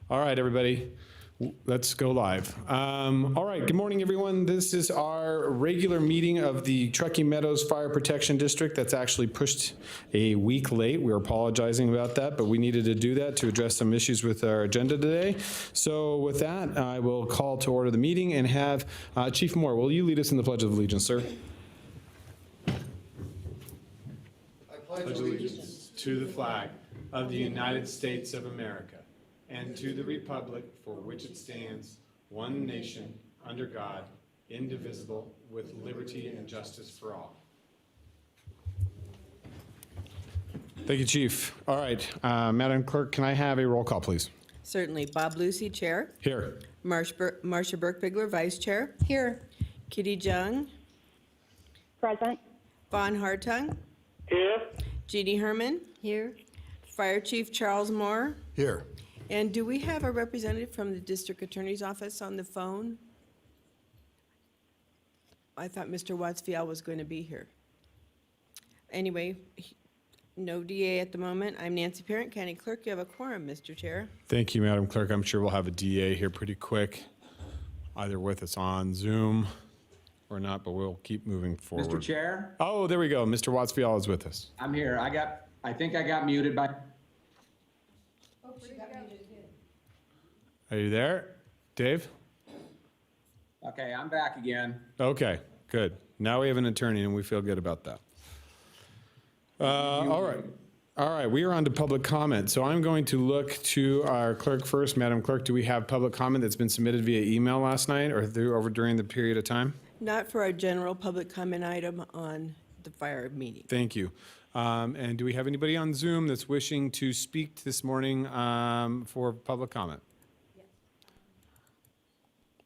All right, everybody, let's go live. All right, good morning, everyone. This is our regular meeting of the Truckee Meadows Fire Protection District that's actually pushed a week late. We're apologizing about that, but we needed to do that to address some issues with our agenda today. So with that, I will call to order the meeting and have Chief Moore, will you lead us in the Pledge of Allegiance, sir? I pledge allegiance to the flag of the United States of America and to the republic for which it stands, one nation, under God, indivisible, with liberty and justice for all. Thank you, Chief. All right, Madam Clerk, can I have a roll call, please? Certainly. Bob Lucy, Chair. Here. Marcia Burke-Bigler, Vice Chair. Here. Kitty Jung. Present. Vaughn Hartung. Here. Jeannie Herman. Here. Fire Chief Charles Moore. Here. And do we have a representative from the District Attorney's Office on the phone? I thought Mr. Wattsfield was going to be here. Anyway, no DA at the moment. I'm Nancy Parent, County Clerk. You have a quorum, Mr. Chair. Thank you, Madam Clerk. I'm sure we'll have a DA here pretty quick, either with us on Zoom or not, but we'll keep moving forward. Mr. Chair, Oh, there we go. Mr. Wattsfield is with us. I'm here. I think I got muted by. Are you there, Dave? Okay, I'm back again. Okay, good. Now we have an attorney and we feel good about that. All right. All right, we are on to public comment. So I'm going to look to our clerk first. Madam Clerk, do we have public comment that's been submitted via email last night or during the period of time? Not for our general public comment item on the fire meeting. Thank you. And do we have anybody on Zoom that's wishing to speak this morning for public comment? Yes.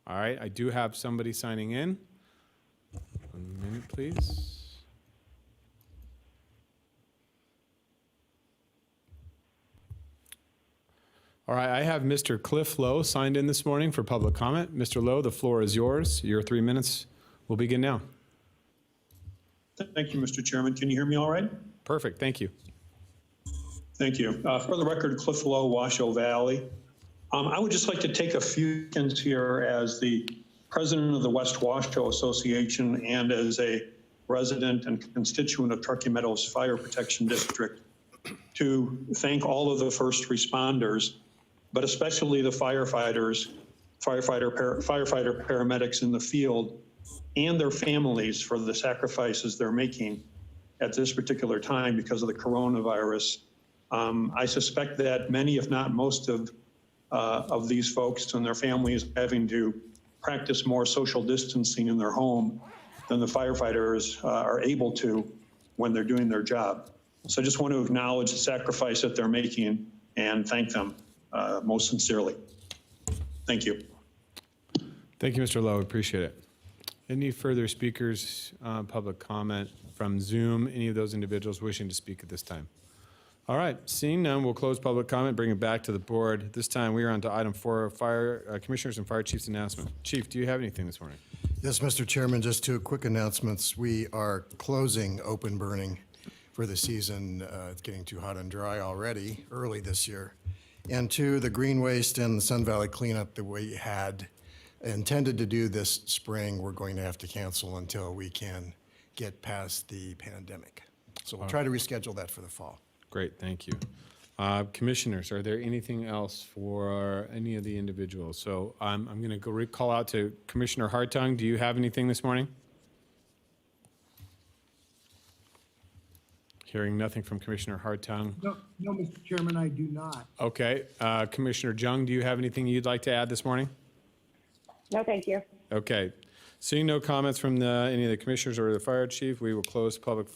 All right, I do have somebody signing in. 1 minute, please. All right, I have Mr. Cliff Lowe signed in this morning for public comment. Mr. Lowe, the floor is yours. Your 3 minutes will begin now. Thank you, Mr. Chairman. Can you hear me all right? Perfect, thank you. Thank you. For the record, Cliff Lowe, Washoe Valley. I would just like to take a few seconds here as the president of the West Washoe Association and as a resident and constituent of Truckee Meadows Fire Protection District to thank all of the first responders, but especially the firefighter, paramedics in the field and their families for the sacrifices they're making at this particular time because of the coronavirus. I suspect that many, if not most of these folks and their families having to practice more social distancing in their home than the firefighters are able to when they're doing their job. So I just want to acknowledge the sacrifice that they're making and thank them most sincerely. Thank you. Thank you, Mr. Lowe, appreciate it. Any further speakers, public comment from Zoom, any of those individuals wishing to speak at this time? All right, seeing none, we'll close public comment, bring it back to the board. This time we are on to item 4, Fire Commissioners and Fire Chiefs announcement. Chief, do you have anything this morning? Yes, Mr. Chairman, just 2 quick announcements. We are closing open burning for the season. It's getting too hot and dry already, early this year. And 2, the green waste and the Sun Valley cleanup that we had intended to do this spring, we're going to have to cancel until we can get past the pandemic. So we'll try to reschedule that for the fall. Great, thank you. Commissioners, are there anything else for any of the individuals? So I'm going to go call out to Commissioner Hartung. Do you have anything this morning? Hearing nothing from Commissioner Hartung. No, Mr. Chairman, I do not. Okay, Commissioner Jung, do you have anything you'd like to add this morning? No, thank you. Okay, seeing no comments from any of the commissioners or the fire chief, we will close public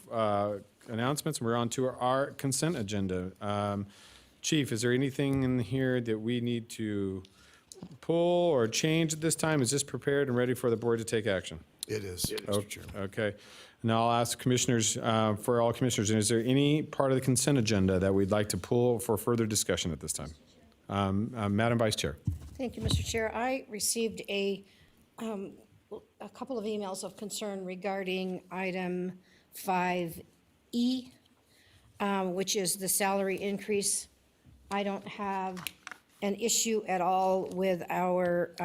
announcements. We're on to our consent agenda. Chief, is there anything in here that we need to pull or change at this time? Is this prepared and ready for the board to take action? It is, Mr. Chairman. Okay. Now I'll ask commissioners, for all commissioners, is there any part of the consent agenda that we'd like to pull for further discussion at this time? Madam Vice Chair. Thank you, Mr. Chair. I received a couple of emails of concern regarding item 5E, which is the salary increase. I don't have an issue at all with our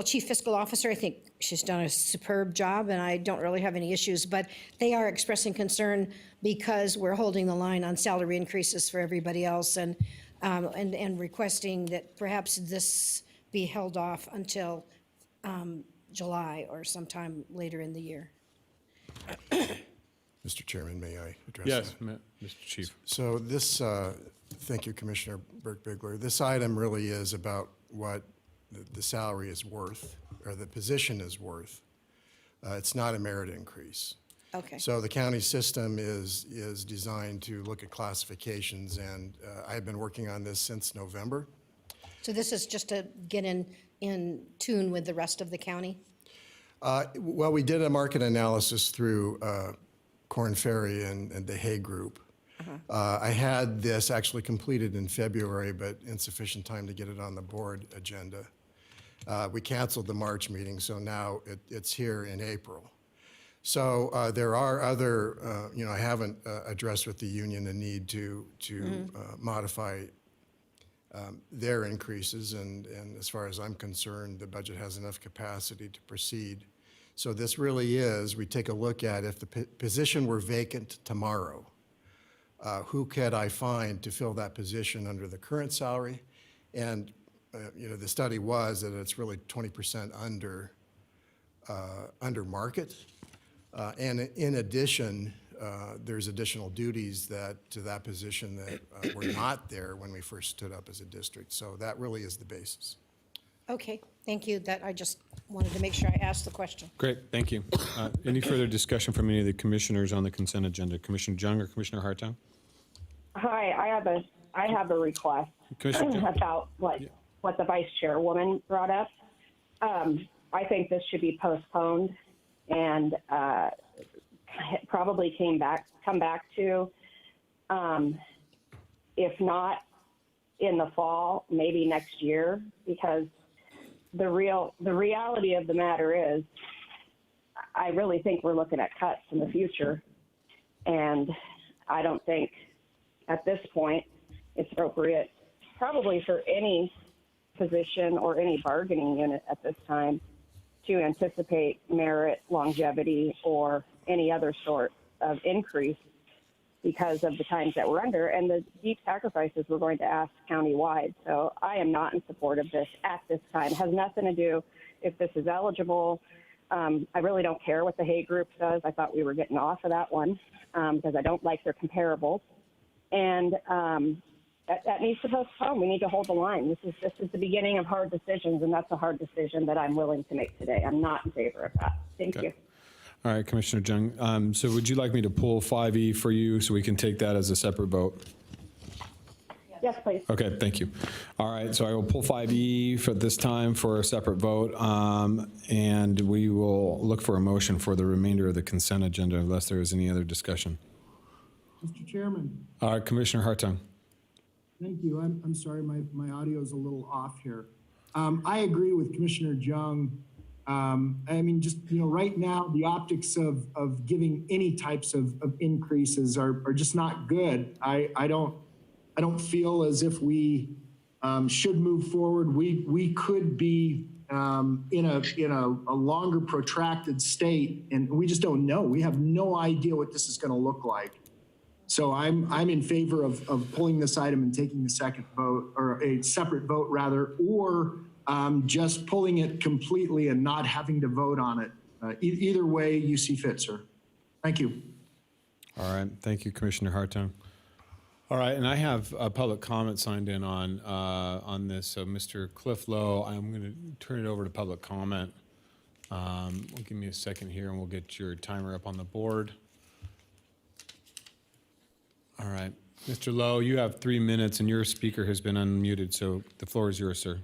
chief fiscal officer. I think she's done a superb job, and I don't really have any issues, but they are expressing concern because we're holding the line on salary increases for everybody else, and requesting that perhaps this be held off until July or sometime later in the year. Mr. Chairman, may I address Yes, that? Mr. Chief. So this, thank you, Commissioner Burke-Bigler. This item really is about what the salary is worth, or the position is worth. It's not a merit increase. Okay. So the county system is designed to look at classifications, and I've been working on this since November. So this is just to get in tune with the rest of the county? Well, we did a market analysis through Korn Ferry and the Hay Group. I had this actually completed in February, but insufficient time to get it on the board agenda. We canceled the March meeting, so now it's here in April. So there are other, I haven't addressed with the union the need to modify their increases, and as far as I'm concerned, the budget has enough capacity to proceed. So this really is, we take a look at if the position were vacant tomorrow, who could I find to fill that position under the current salary? And, the study was that it's really 20% under market. And in addition, there's additional duties to that position that were not there when we first stood up as a district. So that really is the basis. Okay, thank you. I just wanted to make sure I asked the question. Great, thank you. Any further discussion from any of the commissioners on the consent agenda? Commissioner Jung or Commissioner Hartung? Hi, I have a request Commissioner Jung? about what the vice chairwoman brought up. I think this should be postponed and probably come back to, if not in the fall, maybe next year, because the reality of the matter is, I really think we're looking at cuts in the future, and I don't think at this point it's appropriate, probably for any position or any bargaining unit at this time, to anticipate merit, longevity, or any other sort of increase because of the times that we're under and the deep sacrifices we're going to ask countywide. So I am not in support of this at this time. It has nothing to do if this is eligible. I really don't care what the Hay Group says. I thought we were getting off of that one because I don't like their comparables. And that needs to postpone. We need to hold the line. This is the beginning of hard decisions, and that's a hard decision that I'm willing to make today. I'm not in favor of that. Thank you. All right, Commissioner Jung. So would you like me to pull 5E for you so we can take that as a separate vote? Yes, please. Okay, thank you. All right, so I will pull 5E for this time for a separate vote, and we will look for a motion for the remainder of the consent agenda unless there is any other discussion. Mr. Chairman, All right, Commissioner Hartung. thank you. I'm sorry, my audio is a little off here. I agree with Commissioner Jung. I mean, just, right now, the optics of giving any types of increases are just not good. I don't feel as if we should move forward. We could be in a longer protracted state, and we just don't know. We have no idea what this is going to look like. So I'm in favor of pulling this item and taking the second vote, or a separate vote rather, or just pulling it completely and not having to vote on it. Either way you see fit, sir. Thank you. All right, thank you, Commissioner Hartung. All right, and I have a public comment signed in on this. So, Mr. Cliff Lowe, I'm going to turn it over to public comment. Give me a second here, and we'll get your timer up on the board. All right, Mr. Lowe, you have 3 minutes, and your speaker has been unmuted, so the floor is yours, sir.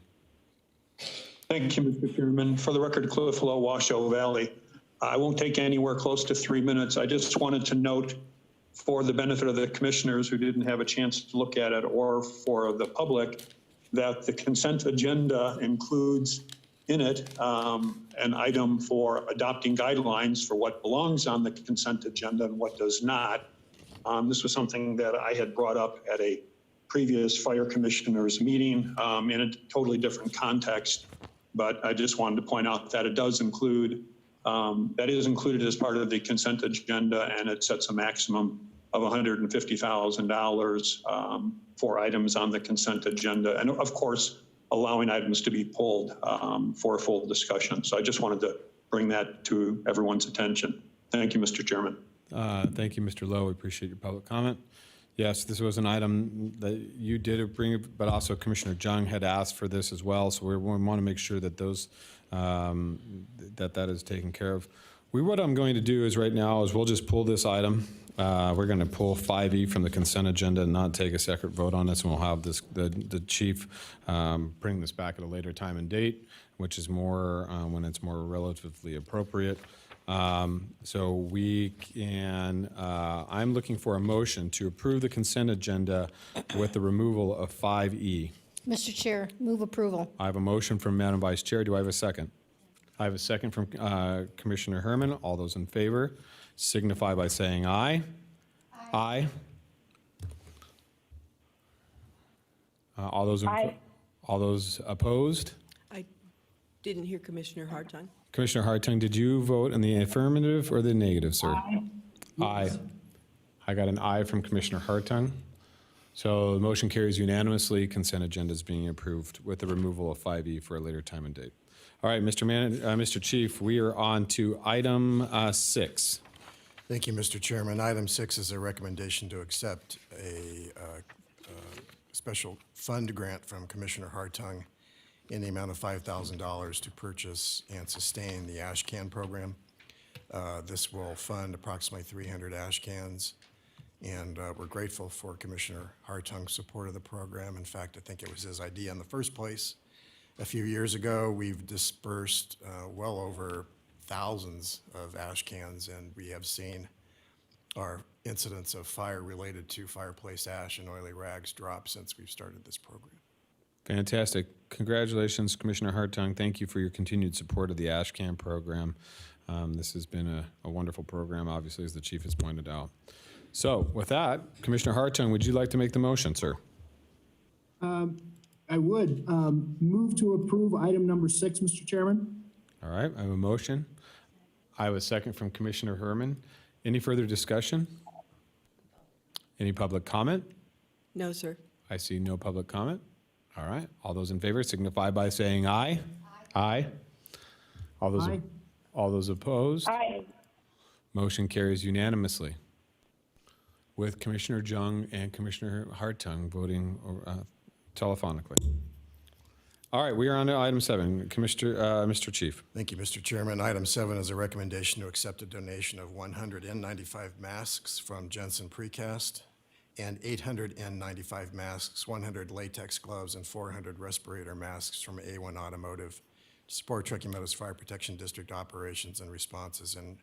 Thank you, Mr. Chairman. For the record, Cliff Lowe, Washoe Valley. I won't take anywhere close to 3 minutes. I just wanted to note, for the benefit of the commissioners who didn't have a chance to look at it, or for the public, that the consent agenda includes in it an item for adopting guidelines for what belongs on the consent agenda and what does not. This was something that I had brought up at a previous fire commissioners meeting in a totally different context. But I just wanted to point out that it does include, that is included as part of the consent agenda, and it sets a maximum of $150,000 for items on the consent agenda. And of course, allowing items to be pulled for a full discussion. So I just wanted to bring that to everyone's attention. Thank you, Mr. Chairman. Thank you, Mr. Lowe. We appreciate your public comment. Yes, this was an item that you did bring, but also Commissioner Jung had asked for this as well. So we want to make sure that those that is taken care of. What I'm going to do is right now is we'll just pull this item. We're going to pull 5E from the consent agenda and not take a separate vote on this, and we'll have this, the chief bring this back at a later time and date, which is more when it's more relatively appropriate. So we can, I'm looking for a motion to approve the consent agenda with the removal of 5E. Mr. Chair, move approval. I have a motion from Madam Vice Chair. Do I have a second? I have a second from Commissioner Herman. All those in favor signify by saying aye. Aye. All those opposed? I didn't hear Commissioner Hartung. Commissioner Hartung, did you vote in the affirmative or the negative, sir? Aye. I got an aye from Commissioner Hartung. So the motion carries unanimously. Consent agenda is being approved with the removal of 5E for a later time and date. All right, Mr. Chief, we are on to item 6. Thank you, Mr. Chairman. Item 6 is a recommendation to accept a special fund grant from Commissioner Hartung in the amount of $5,000 to purchase and sustain the ash can program. This will fund approximately 300 ash cans, and we're grateful for Commissioner Hartung's support of the program. In fact, I think it was his idea in the first place. A few years ago, we've dispersed well over thousands of ash cans, and we have seen our incidents of fire related to fireplace ash and oily rags drop since we've started this program. Fantastic. Congratulations, Commissioner Hartung. Thank you for your continued support of the ash can program. This has been a wonderful program, obviously, as the chief has pointed out. So with that, Commissioner Hartung, would you like to make the motion, sir? I would move to approve item number 6, Mr. Chairman. All right, I have a motion. I have a second from Commissioner Herman. Any further discussion? Any public comment? No, sir. I see no public comment. All right, all those in favor signify by saying aye. Aye. Aye. All those opposed? Aye. Motion carries unanimously with Commissioner Jung and Commissioner Hartung voting telephonically. All right, we are on to item 7. Mr. Chief. Thank you, Mr. Chairman. Item 7 is a recommendation to accept a donation of 100 N95 masks from Jensen Precast and 800 N95 masks, 100 latex gloves, and 400 respirator masks from A1 Automotive to support Truckee Meadows Fire Protection District operations and responses in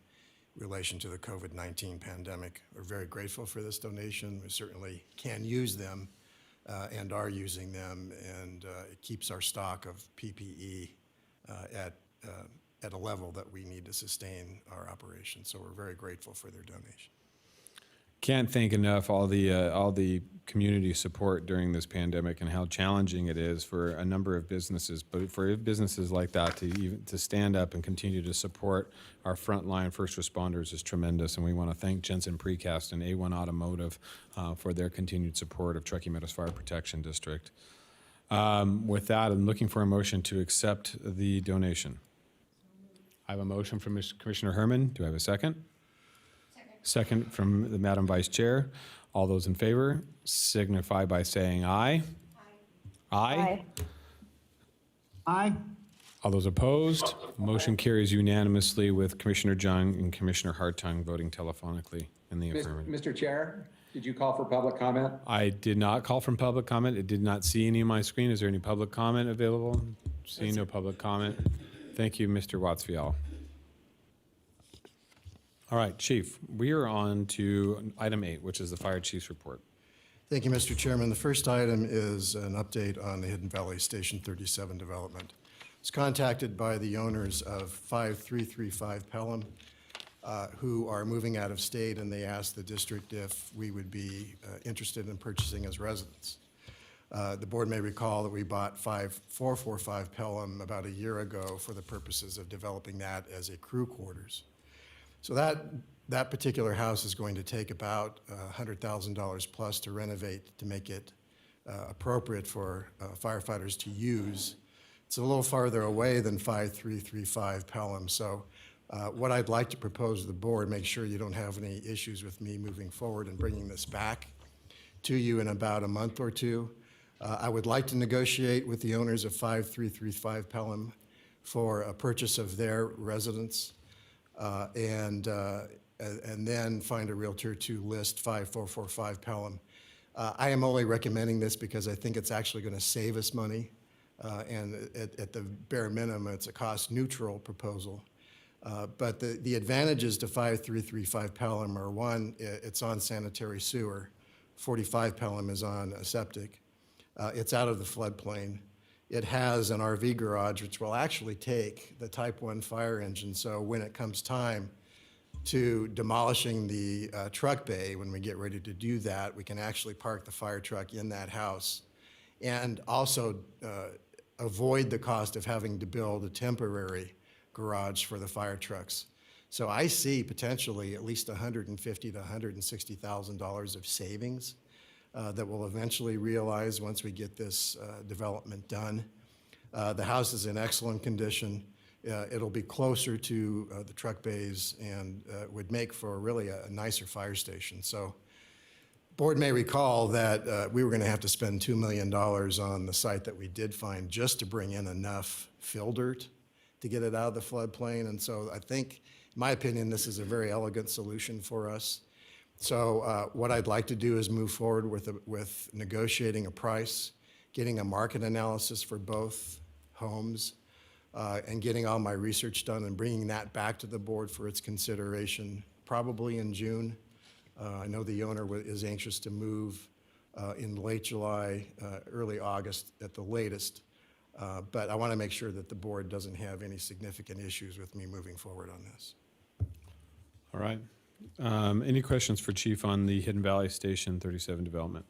relation to the COVID-19 pandemic. We're very grateful for this donation. We certainly can use them and are using them, and it keeps our stock of PPE at a level that we need to sustain our operations. So we're very grateful for their donation. Can't thank enough all the community support during this pandemic and how challenging it is for a number of businesses, but for businesses like that to stand up and continue to support our frontline first responders is tremendous, and we want to thank Jensen Precast and A1 Automotive for their continued support of Truckee Meadows Fire Protection District. With that, I'm looking for a motion to accept the donation. I have a motion from Commissioner Herman. Do I have a second? Second from the Madam Vice Chair. All those in favor signify by saying aye. Aye. Aye. All those opposed? Motion carries unanimously with Commissioner Jung and Commissioner Hartung voting telephonically in the affirmative. Mr. Chair, did you call for public comment? I did not call from public comment. It did not see any on my screen. Is there any public comment available? Seeing no public comment. Thank you, Mr. Watsfield. All right, Chief, we are on to item 8, which is the Fire Chief's report. Thank you, Mr. Chairman. The first item is an update on the Hidden Valley Station 37 development. I was contacted by the owners of 5335 Pelham who are moving out of state, and they asked the district if we would be interested in purchasing as residents. The board may recall that we bought 445 Pelham about a year ago for the purposes of developing that as a crew quarters. So that particular house is going to take about $100,000 plus to renovate to make it appropriate for firefighters to use. It's a little farther away than 5335 Pelham. So what I'd like to propose to the board, make sure you don't have any issues with me moving forward and bringing this back to you in about a month or two. I would like to negotiate with the owners of 5335 Pelham for a purchase of their residence, and then find a realtor to list 5445 Pelham. I am only recommending this because I think it's actually going to save us money, and at the bare minimum, it's a cost-neutral proposal. But the advantages to 5335 Pelham are, one, it's on sanitary sewer. 45 Pelham is on a septic. It's out of the floodplain. It has an RV garage, which will actually take the Type 1 fire engine. So when it comes time to demolishing the truck bay, when we get ready to do that, we can actually park the fire truck in that house and also avoid the cost of having to build a temporary garage for the fire trucks. So I see potentially at least $150,000 to $160,000 of savings that we'll eventually realize once we get this development done. The house is in excellent condition. It'll be closer to the truck bays and would make for really a nicer fire station. So board may recall that we were going to have to spend $2 million on the site that we did find just to bring in enough fill dirt to get it out of the floodplain. And so I think, in my opinion, this is a very elegant solution for us. So what I'd like to do is move forward with negotiating a price, getting a market analysis for both homes, and getting all my research done and bringing that back to the board for its consideration, probably in June. I know the owner is anxious to move in late July, early August at the latest, but I want to make sure that the board doesn't have any significant issues with me moving forward on this. All right. Any questions for Chief on the Hidden Valley Station 37 development?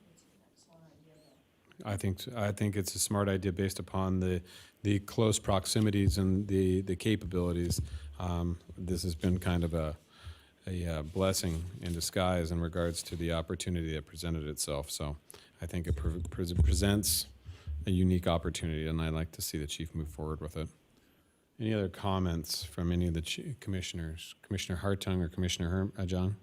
I think it's a smart idea based upon the close proximities and the capabilities. This has been kind of a blessing in disguise in regards to the opportunity that presented itself. So I think it presents a unique opportunity, and I'd like to see the chief move forward with it. Any other comments from any of the commissioners? Commissioner Hartung or Commissioner Jung?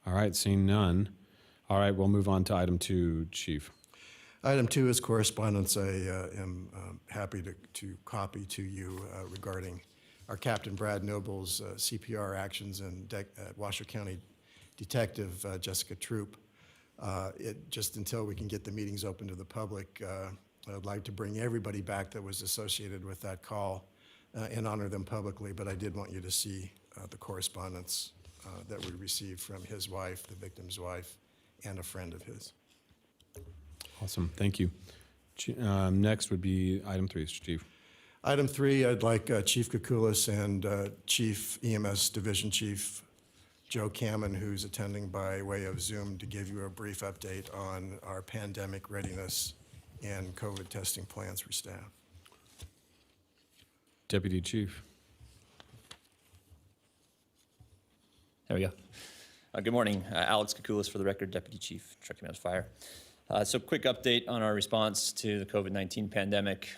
All right, seeing none. All right, we'll move on to item 2, Chief. Item 2 is correspondence. I am happy to copy to you regarding our Captain Brad Noble's CPR actions and Washoe County Detective Jessica Troop. Just until we can get the meetings open to the public, I'd like to bring everybody back that was associated with that call and honor them publicly, but I did want you to see the correspondence that we received from his wife, the victim's wife, and a friend of his. Awesome, thank you. Next would be item 3, Chief. Item 3, I'd like Chief Kukulis and Chief EMS Division Chief Joe Cammon, who's attending by way of Zoom, to give you a brief update on our pandemic readiness and COVID testing plans for staff. Deputy Chief. There we go. Good morning. Alex Kukulis for the record, Deputy Chief, Truckee Meadows Fire. So quick update on our response to the COVID-19 pandemic.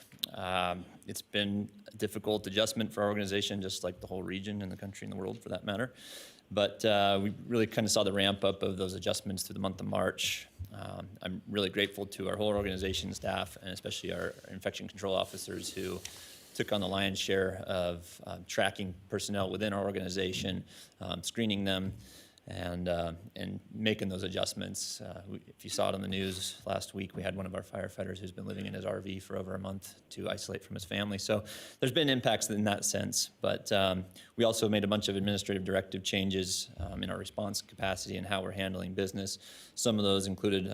It's been a difficult adjustment for our organization, just like the whole region and the country and the world for that matter. But we really kind of saw the ramp up of those adjustments through the month of March. I'm really grateful to our whole organization staff, and especially our infection control officers who took on the lion's share of tracking personnel within our organization, screening them, and making those adjustments. If you saw it on the news last week, we had one of our firefighters who's been living in his RV for over a month to isolate from his family. So there's been impacts in that sense, but we also made a bunch of administrative directive changes in our response capacity and how we're handling business. Some of those included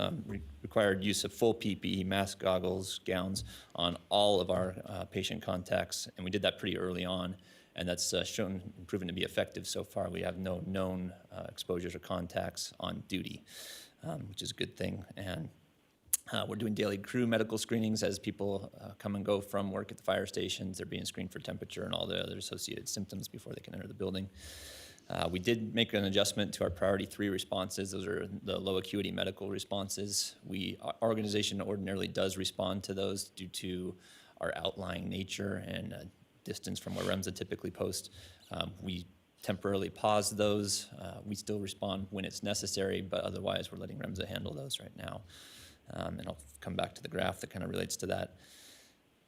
required use of full PPE, mask, goggles, gowns on all of our patient contacts, and we did that pretty early on. and that's proven to be effective so far. We have no known exposures or contacts on duty, which is a good thing. And we're doing daily crew medical screenings as people come and go from work at the fire stations. They're being screened for temperature and all the other associated symptoms before they can enter the building. We did make an adjustment to our priority 3 responses. Those are the low acuity medical responses. Our organization ordinarily does respond to those due to our outlying nature and distance from where REMSA typically post. We temporarily pause those. We still respond when it's necessary, but otherwise we're letting REMSA handle those right now. And I'll come back to the graph that kind of relates to that.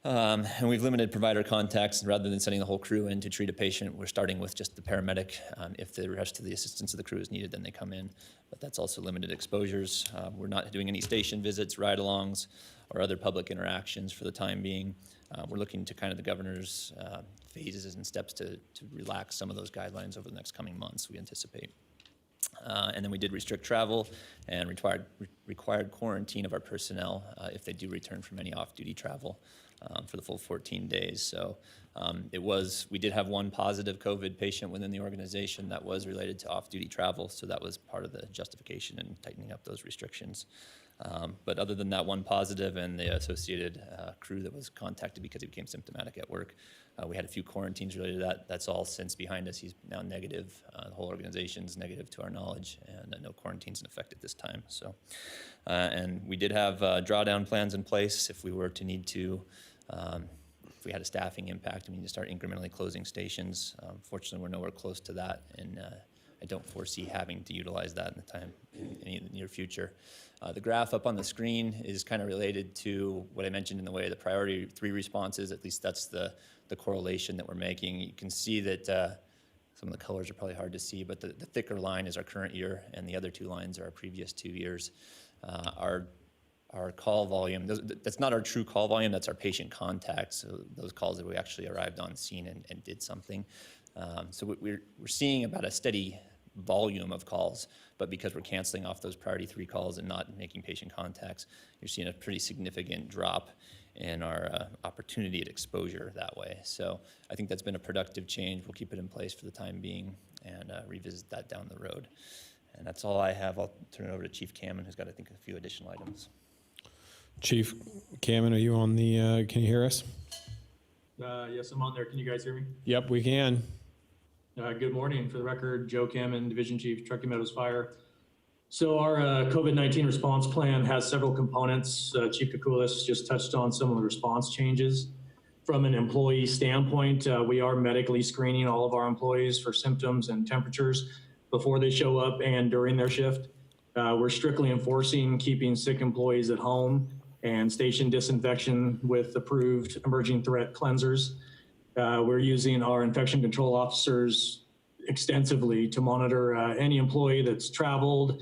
And we've limited provider contacts. Rather than sending the whole crew in to treat a patient, we're starting with just the paramedic. If the rest of the assistance of the crew is needed, then they come in. But that's also limited exposures. We're not doing any station visits, ride-alongs, or other public interactions for the time being. We're looking to kind of the governor's phases and steps to relax some of those guidelines over the next coming months, we anticipate. And then we did restrict travel and required quarantine of our personnel if they do return from any off-duty travel for the full 14 days. So we did have one positive COVID patient within the organization that was related to off-duty travel, so that was part of the justification in tightening up those restrictions. But other than that one positive and the associated crew that was contacted because he became symptomatic at work, we had a few quarantines related to that. That's all since behind us. He's now negative. The whole organization's negative to our knowledge, and no quarantines in effect at this time. So, and we did have drawdown plans in place if we were to need to, if we had a staffing impact, we need to start incrementally closing stations. Fortunately, we're nowhere close to that, and I don't foresee having to utilize that in the near future. The graph up on the screen is kind of related to what I mentioned in the way of the priority 3 responses. At least that's the correlation that we're making. You can see that some of the colors are probably hard to see, but the thicker line is our current year, and the other 2 lines are our previous 2 years. Our call volume, that's not our true call volume, that's our patient contacts, so those calls that we actually arrived on scene and did something. So we're seeing about a steady volume of calls, but because we're canceling off those priority 3 calls and not making patient contacts, you're seeing a pretty significant drop in our opportunity at exposure that way. So I think that's been a productive change. We'll keep it in place for the time being and revisit that down the road. And that's all I have. I'll turn it over to Chief Cameron, who's got, I think, a few additional items. Chief Cameron, are you on the, can you hear us? Yes, I'm on there. Can you guys hear me? Yep, we can. Good morning. For the record, Joe Cameron, Division Chief, Truckee Meadows Fire. So our COVID-19 response plan has several components. Chief Kakoulis just touched on some of the response changes. From an employee standpoint, we are medically screening all of our employees for symptoms and temperatures before they show up and during their shift. We're strictly enforcing keeping sick employees at home and station disinfection with approved emerging threat cleansers. We're using our infection control officers extensively to monitor any employee that's traveled,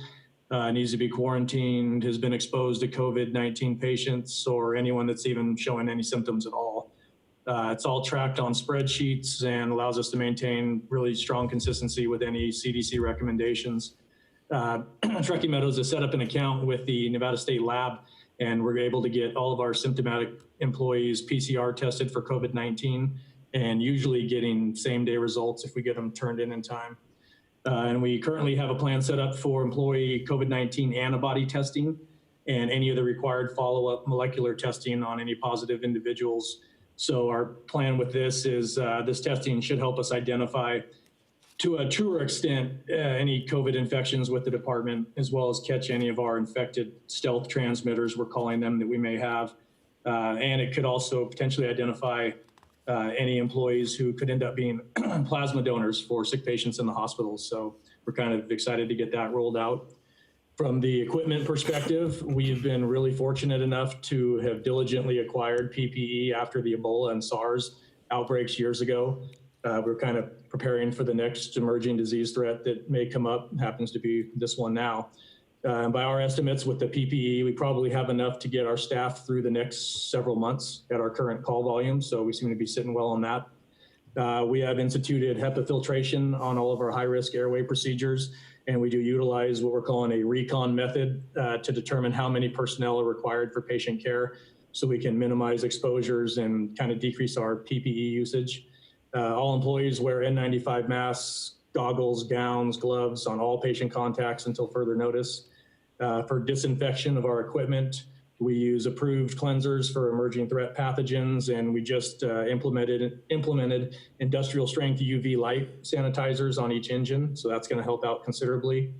needs to be quarantined, has been exposed to COVID-19 patients, or anyone that's even showing any symptoms at all. It's all tracked on spreadsheets and allows us to maintain really strong consistency with any CDC recommendations. Truckee Meadows has set up an account with the Nevada State Lab, and we're able to get all of our symptomatic employees PCR tested for COVID-19, and usually getting same-day results if we get them turned in time. And we currently have a plan set up for employee COVID-19 antibody testing and any of the required follow-up molecular testing on any positive individuals. So our plan with this is this testing should help us identify to a truer extent any COVID infections with the department, as well as catch any of our infected stealth transmitters, we're calling them, that we may have. And it could also potentially identify any employees who could end up being plasma donors for sick patients in the hospitals. So we're kind of excited to get that rolled out. From the equipment perspective, we've been really fortunate enough to have diligently acquired PPE after the Ebola and SARS outbreaks years ago. We're kind of preparing for the next emerging disease threat that may come up, happens to be this one now. By our estimates with the PPE, we probably have enough to get our staff through the next several months at our current call volume, so we seem to be sitting well on that. We have instituted HEPA filtration on all of our high-risk airway procedures, and we do utilize what we're calling a recon method to determine how many personnel are required for patient care, so we can minimize exposures and kind of decrease our PPE usage. All employees wear N95 masks, goggles, gowns, gloves on all patient contacts until further notice. For disinfection of our equipment, we use approved cleansers for emerging threat pathogens, and we just implemented industrial strength UV light sanitizers on each engine. So that's going to help out considerably.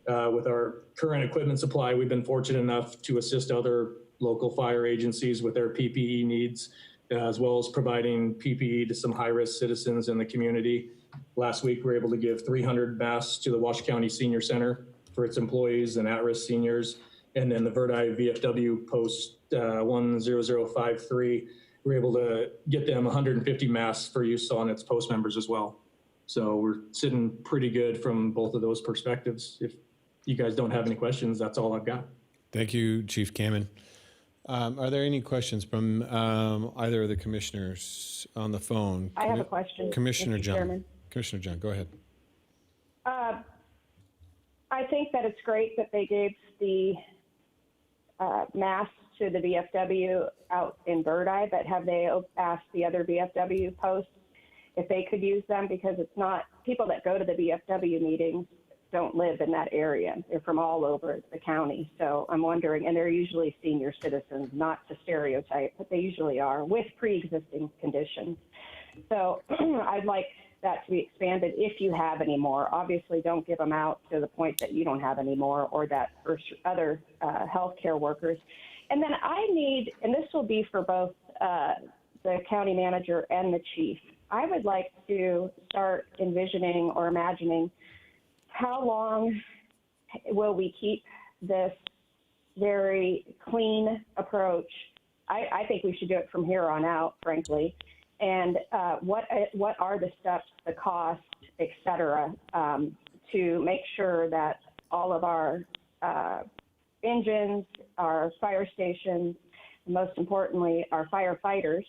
With our current equipment supply, we've been fortunate enough to assist other local fire agencies with their PPE needs, as well as providing PPE to some high-risk citizens in the community. Last week, we were able to give 300 masks to the Washoe County Senior Center for its employees and at-risk seniors. And then the Verdi VFW post 10053, we were able to get them 150 masks for use on its post members as well. So we're sitting pretty good from both of those perspectives. If you guys don't have any questions, that's all I've got. Thank you, Chief Kamen. Are there any questions from either of the commissioners on the phone? I have a question, Commissioner Mr. Jung. Chairman. Commissioner Jung, go ahead. I think that it's great that they gave the masks to the VFW out in Verdi, but have they asked the other VFW posts if they could use them? Because it's not, people that go to the VFW meetings don't live in that area. They're from all over the county. So I'm wondering, and they're usually senior citizens, not to stereotype, but they usually are, with pre-existing conditions. So I'd like that to be expanded if you have any more. Obviously, don't give them out to the point that you don't have any more, or that for other healthcare workers. And then I need, and this will be for both the county manager and the chief, I would like to start envisioning or imagining how long will we keep this very clean approach. I think we should do it from here on out, frankly. And what are the steps, the cost, et cetera, to make sure that all of our engines, our fire stations, and most importantly, our firefighters,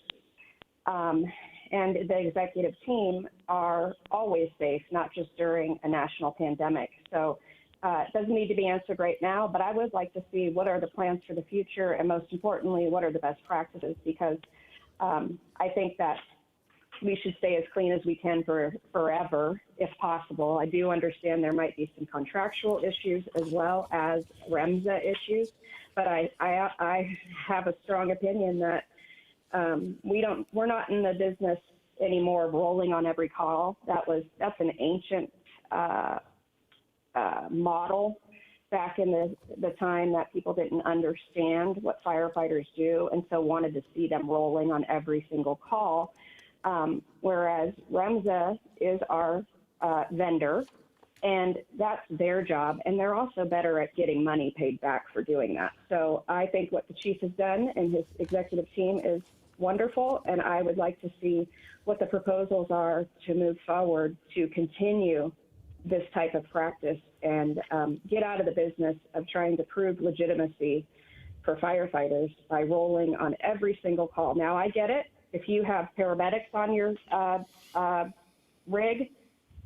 and the executive team are always safe, not just during a national pandemic. So it doesn't need to be answered right now, but I would like to see what are the plans for the future, and most importantly, what are the best practices, because I think that we should stay as clean as we can for forever, if possible. I do understand there might be some contractual issues as well as REMSA issues, but I have a strong opinion that we're not in the business anymore of rolling on every call. That's an ancient model back in the time that people didn't understand what firefighters do, and so wanted to see them rolling on every single call. Whereas REMSA is our vendor, and that's their job, and they're also better at getting money paid back for doing that. So I think what the chief has done and his executive team is wonderful, and I would like to see what the proposals are to move forward to continue this type of practice and get out of the business of trying to prove legitimacy for firefighters by rolling on every single call. Now, I get it. If you have paramedics on your rig,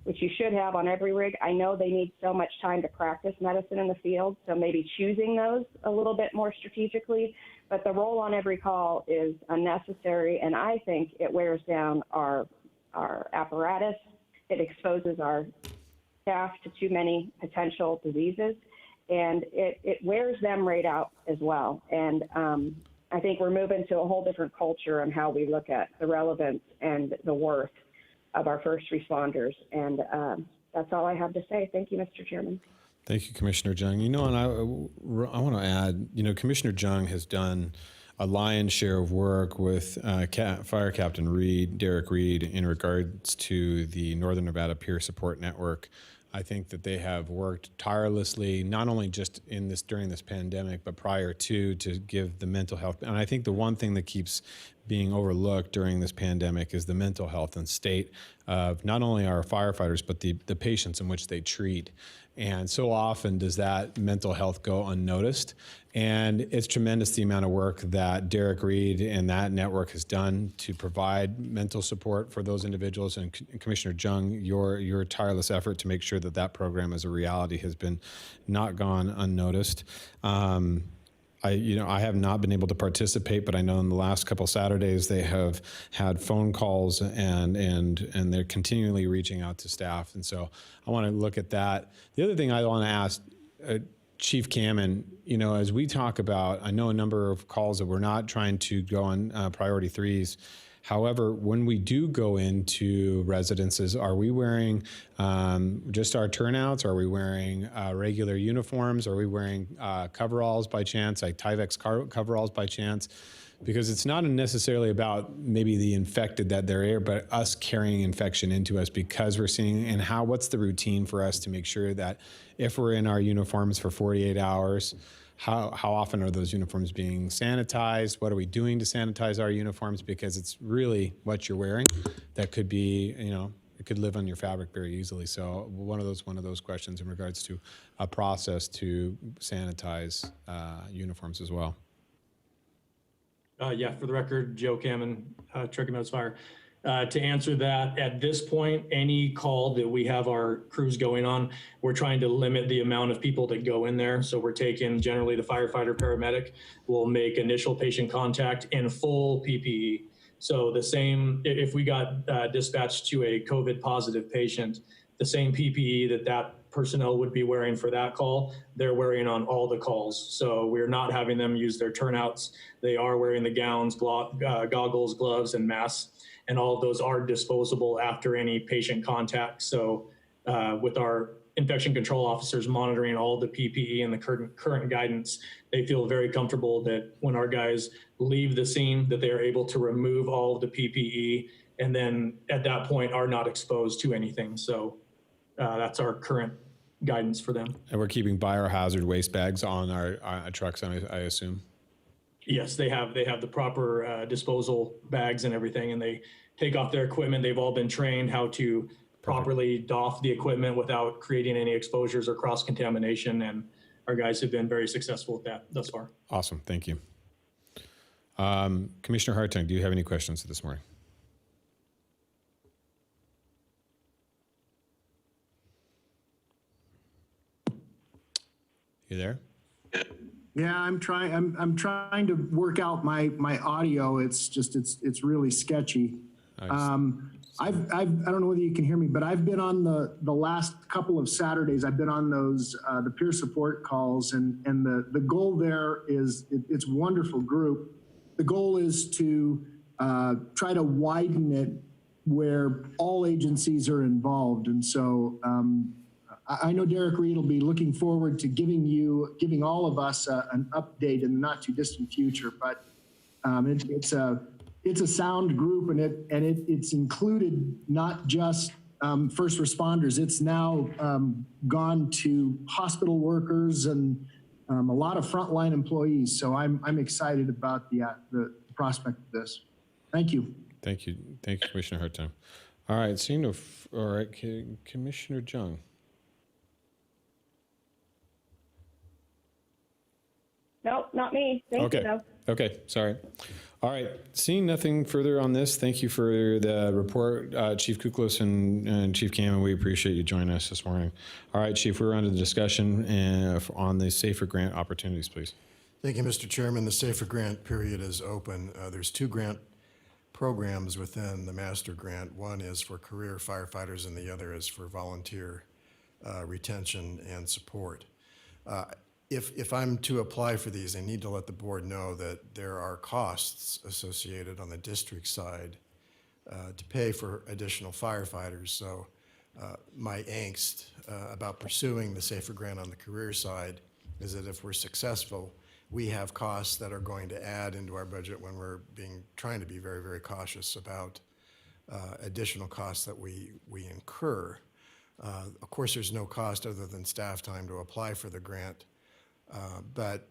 which you should have on every rig, I know they need so much time to practice medicine in the field, so maybe choosing those a little bit more strategically. But the roll on every call is unnecessary, and I think it wears down our apparatus. It exposes our staff to too many potential diseases, and it wears them right out as well. And I think we're moving to a whole different culture on how we look at the relevance and the worth of our first responders. And that's all I have to say. Thank you, Mr. Chairman. Thank you, Commissioner Jung. You know, and I want to add, you know, Commissioner Jung has done a lion's share of work with Fire Captain Reed, Derek Reed, in regards to the Northern Nevada Peer Support Network. I think that they have worked tirelessly, not only just during this pandemic, but prior to give the mental health. And I think the one thing that keeps being overlooked during this pandemic is the mental health and state of not only our firefighters, but the patients in which they treat. And so often does that mental health go unnoticed. And it's tremendous the amount of work that Derek Reed and that network has done to provide mental support for those individuals. And Commissioner Jung, your tireless effort to make sure that that program as a reality has been not gone unnoticed. I have not been able to participate, but I know in the last couple Saturdays they have had phone calls and they're continually reaching out to staff. And so I want to look at that. The other thing I want to ask Chief Cammon, as we talk about, I know a number of calls that we're not trying to go on priority threes. However, when we do go into residences, are we wearing just our turnouts? Are we wearing regular uniforms? Are we wearing coveralls by chance, like Tyvek coveralls by chance? Because it's not necessarily about maybe the infected that they're here, but us carrying infection into us because we're seeing, and what's the routine for us to make sure that if we're in our uniforms for 48 hours, how often are those uniforms being sanitized? What are we doing to sanitize our uniforms? Because it's really what you're wearing that could be, it could live on your fabric very easily. So one of those questions in regards to a process to sanitize uniforms as well. Yeah, for the record, Joe Cammon, Truckee Meadows Fire. To answer that, at this point, any call that we have our crews going on, we're trying to limit the amount of people that go in there. So we're taking generally the firefighter paramedic will make initial patient contact in full PPE. So the same, if we got dispatched to a COVID positive patient, the same PPE that personnel would be wearing for that call, they're wearing on all the calls. So we're not having them use their turnouts. They are wearing the gowns, goggles, gloves, and masks. And all of those are disposable after any patient contact. So with our infection control officers monitoring all the PPE and the current guidance, they feel very comfortable that when our guys leave the scene, that they are able to remove all of the PPE and then at that point are not exposed to anything. So that's our current guidance for them. And we're keeping biohazard waste bags on our trucks, I assume? Yes, they have the proper disposal bags and everything, and they take off their equipment. They've all been trained how to properly doff the equipment without creating any exposures or cross-contamination, and our guys have been very successful with that thus far. Awesome, thank you. Commissioner Hartung, do you have any questions this morning? You there? Yeah, I'm trying to work out my audio. It's really sketchy. I don't know whether you can hear me, but I've been on the last couple of Saturdays. I've been on those the peer support calls, and the goal there is it's a wonderful group. The goal is to try to widen it where all agencies are involved, and so. I know Derek Reed will be looking forward to giving all of us an update in the not too distant future. But it's a sound group, and it's included not just first responders. It's now gone to hospital workers and a lot of frontline employees. So I'm excited about the prospect of this. Thank you. Thank you, Commissioner Hartung. All right, Commissioner Jung. Nope, not me. Thank you, though. Okay, sorry. All right, seeing nothing further on this, thank you for the report, Chief Kuklas and Chief Cammon. We appreciate you joining us this morning. All right, Chief, we're on to the discussion on the SAFER grant opportunities, please. Thank you, Mr. Chairman. The SAFER grant period is open. There's two grant programs within the master grant. One is for career firefighters and the other is for volunteer retention and support. If I'm to apply for these, I need to let the board know that there are costs associated on the district side to pay for additional firefighters. So my angst about pursuing the SAFER grant on the career side is that if we're successful, we have costs that are going to add into our budget when we're trying to be very, very cautious about additional costs that we incur. Of course, there's no cost other than staff time to apply for the grant. But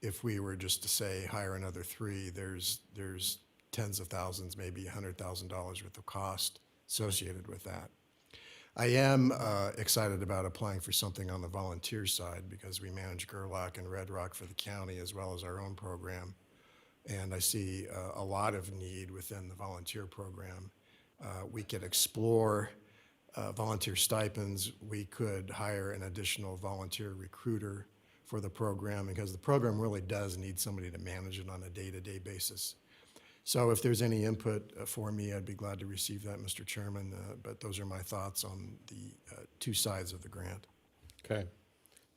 if we were just to say hire another 3, there's tens of thousands, maybe $100,000 worth of cost associated with that. I am excited about applying for something on the volunteer side because we manage Gerlach and Red Rock for the county as well as our own program. And I see a lot of need within the volunteer program. We could explore volunteer stipends. We could hire an additional volunteer recruiter for the program because the program really does need somebody to manage it on a day-to-day basis. So if there's any input for me, I'd be glad to receive that, Mr. Chairman, but those are my thoughts on the two sides of the grant. Okay.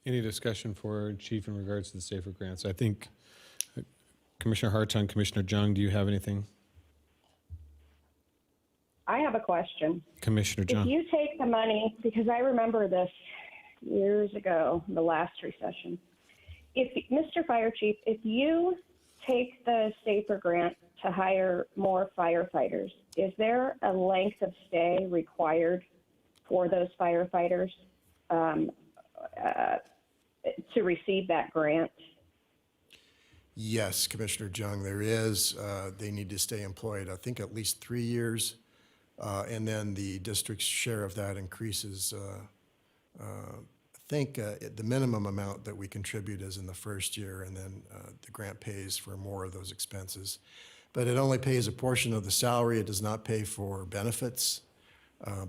Any discussion for Chief in regards to the SAFER grants? I think Commissioner Hartung, Commissioner Jung, do you have anything? I have a question. Commissioner If Jung. you take the money, because I remember this years ago, the last recession, if Mr. Fire Chief, if you take the SAFER grant to hire more firefighters, is there a length of stay required for those firefighters to receive that grant? Yes, Commissioner Jung, there is. They need to stay employed, I think, at least 3 years. And then the district's share of that increases. I think the minimum amount that we contribute is in the first year, and then the grant pays for more of those expenses. But it only pays a portion of the salary. It does not pay for benefits.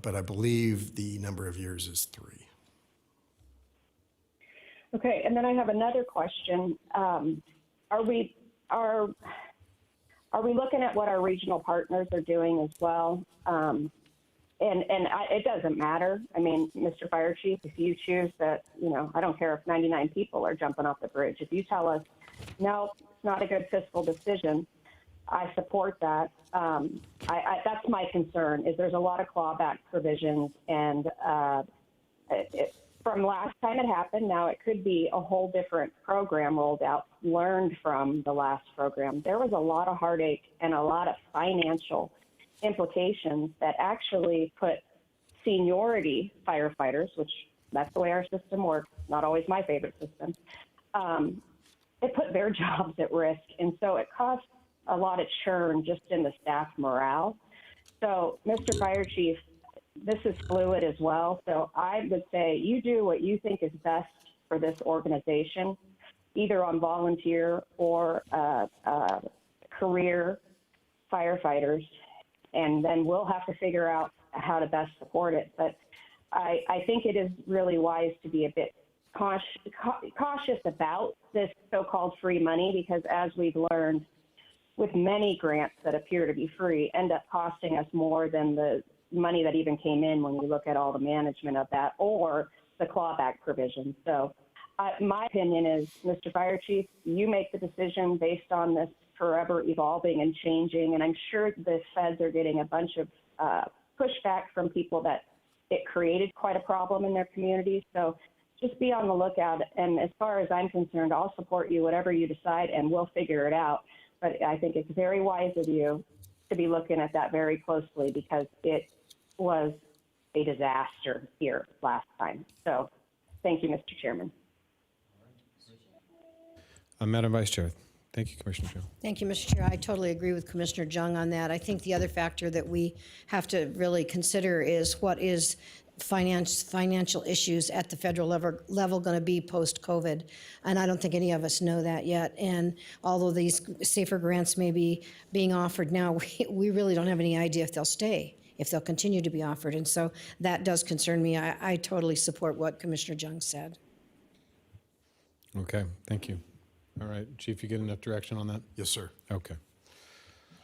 But I believe the number of years is 3. Okay, and then I have another question. Are we looking at what our regional partners are doing as well? It doesn't matter. I mean, Mr. Fire Chief, if you choose that, I don't care if 99 people are jumping off the bridge. If you tell us, no, it's not a good fiscal decision, I support that. That's my concern, is there's a lot of clawback provisions, and from last time it happened, now it could be a whole different program rolled out, learned from the last program. There was a lot of heartache and a lot of financial implications that actually put seniority firefighters, which that's the way our system works, not always my favorite system, it put their jobs at risk. And so it caused a lot of churn just in the staff morale. So, Mr. Fire Chief, this is fluid as well. So I would say you do what you think is best for this organization, either on volunteer or career firefighters, and then we'll have to figure out how to best support it. But I think it is really wise to be a bit cautious about this so-called free money, because as we've learned, with many grants that appear to be free, end up costing us more than the money that even came in when you look at all the management of that or the clawback provision. So my opinion is, Mr. Fire Chief, you make the decision based on this forever evolving and changing. And I'm sure the feds are getting a bunch of pushback from people that it created quite a problem in their communities. So just be on the lookout. And as far as I'm concerned, I'll support you, whatever you decide, and we'll figure it out. But I think it's very wise of you to be looking at that very closely, because it was a disaster here last time. So thank you, Mr. Chairman. Madam Vice Chair. Thank you, Commissioner Jung. Thank you, Mr. Chair. I totally agree with Commissioner Jung on that. I think the other factor that we have to really consider is what is financial issues at the federal level going to be post-COVID. And I don't think any of us know that yet. And although these SAFER grants may be being offered now, we really don't have any idea if they'll stay, if they'll continue to be offered. And so that does concern me. I totally support what Commissioner Jung said. Okay, thank you. All right, Chief, you get enough direction on that? Yes, sir. Okay.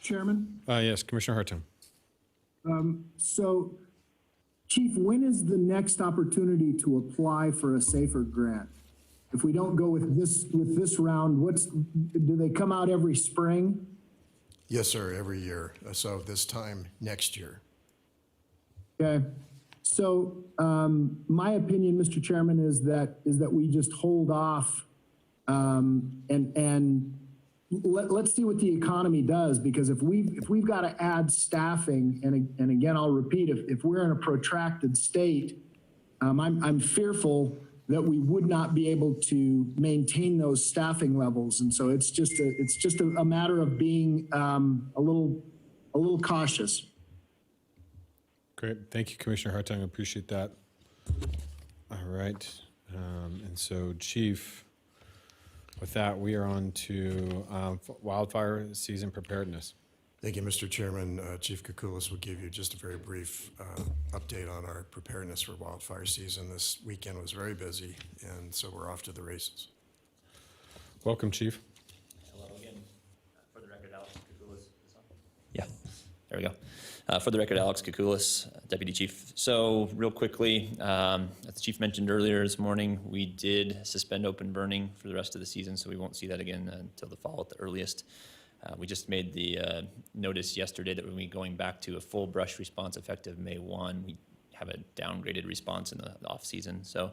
Chairman? Yes, Commissioner Hartung. So, Chief, when is the next opportunity to apply for a SAFER grant? If we don't go with this round, do they come out every spring? Yes, sir, every year. So this time next year. Okay. So my opinion, Mr. Chairman, is that we just hold off and let's see what the economy does, because if we've got to add staffing, and again, I'll repeat, if we're in a protracted state, I'm fearful that we would not be able to maintain those staffing levels. And so it's just a matter of being a little cautious. Great. Thank you, Commissioner Hartung. I appreciate that. All right. And so, Chief, with that, we are on to wildfire season preparedness. Thank you, Mr. Chairman. Chief Kukulis will give you just a very brief update on our preparedness for wildfire season. This weekend was very busy, and so we're off to the races. Welcome, Chief. Hello again. For the record, Alex Kukulis. Yeah, there we go. For the record, Alex Kukulis, Deputy Chief. So real quickly, as the Chief mentioned earlier this morning, we did suspend open burning for the rest of the season, so we won't see that again until the fall at the earliest. We just made the notice yesterday that we'll be going back to a full brush response effective May 1. We have a downgraded response in the off season. So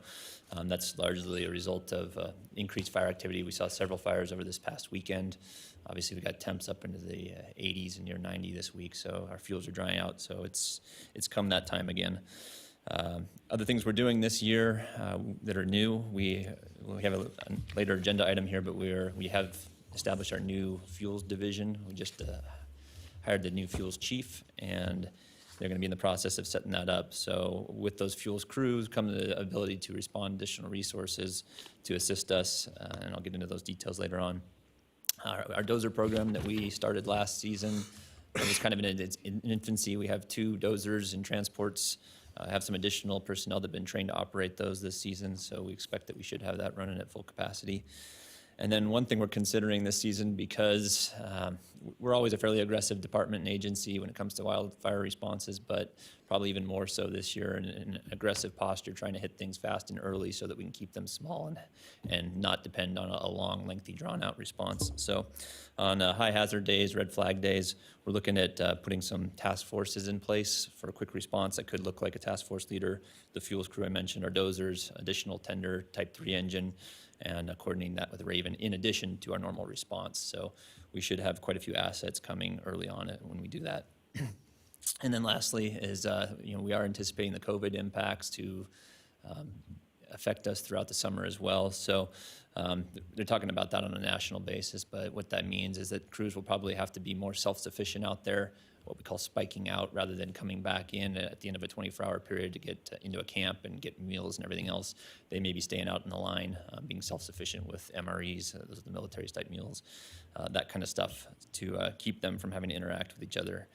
that's largely a result of increased fire activity. We saw several fires over this past weekend. Obviously we got temps up into the 80s and near 90 this week. So our fuels are drying out. So it's come that time again. Other things we're doing this year that are new, we have a later agenda item here, but we have established our new fuels division. We just hired the new fuels chief, and they're going to be in the process of setting that up. So with those fuels crews come the ability to respond additional resources to assist us, and I'll get into those details later on. Our dozer program that we started last season, it was kind of in its infancy. We have 2 dozers and transports. Have some additional personnel that have been trained to operate those this season, so we expect that we should have that running at full capacity. And then one thing we're considering this season, because we're always a fairly aggressive department and agency when it comes to wildfire responses, but probably even more so this year in an aggressive posture, trying to hit things fast and early so that we can keep them small and not depend on a long, lengthy, drawn-out response. So on high hazard days, red flag days, we're looking at putting some task forces in place for a quick response that could look like a task force leader, the fuels crew I mentioned, our dozers, additional tender, Type 3 engine, and coordinating that with Raven in addition to our normal response. So we should have quite a few assets coming early on when we do that. And then lastly is, we are anticipating the COVID impacts to affect us throughout the summer as well. So they're talking about that on a national basis, but what that means is that crews will probably have to be more self-sufficient out there, what we call spiking out, rather than coming back in at the end of a 24-hour period to get into a camp and get meals and everything else. They may be staying out in the line, being self-sufficient with MREs, those are the military-type meals, that kind of stuff to keep them from having to interact with each other.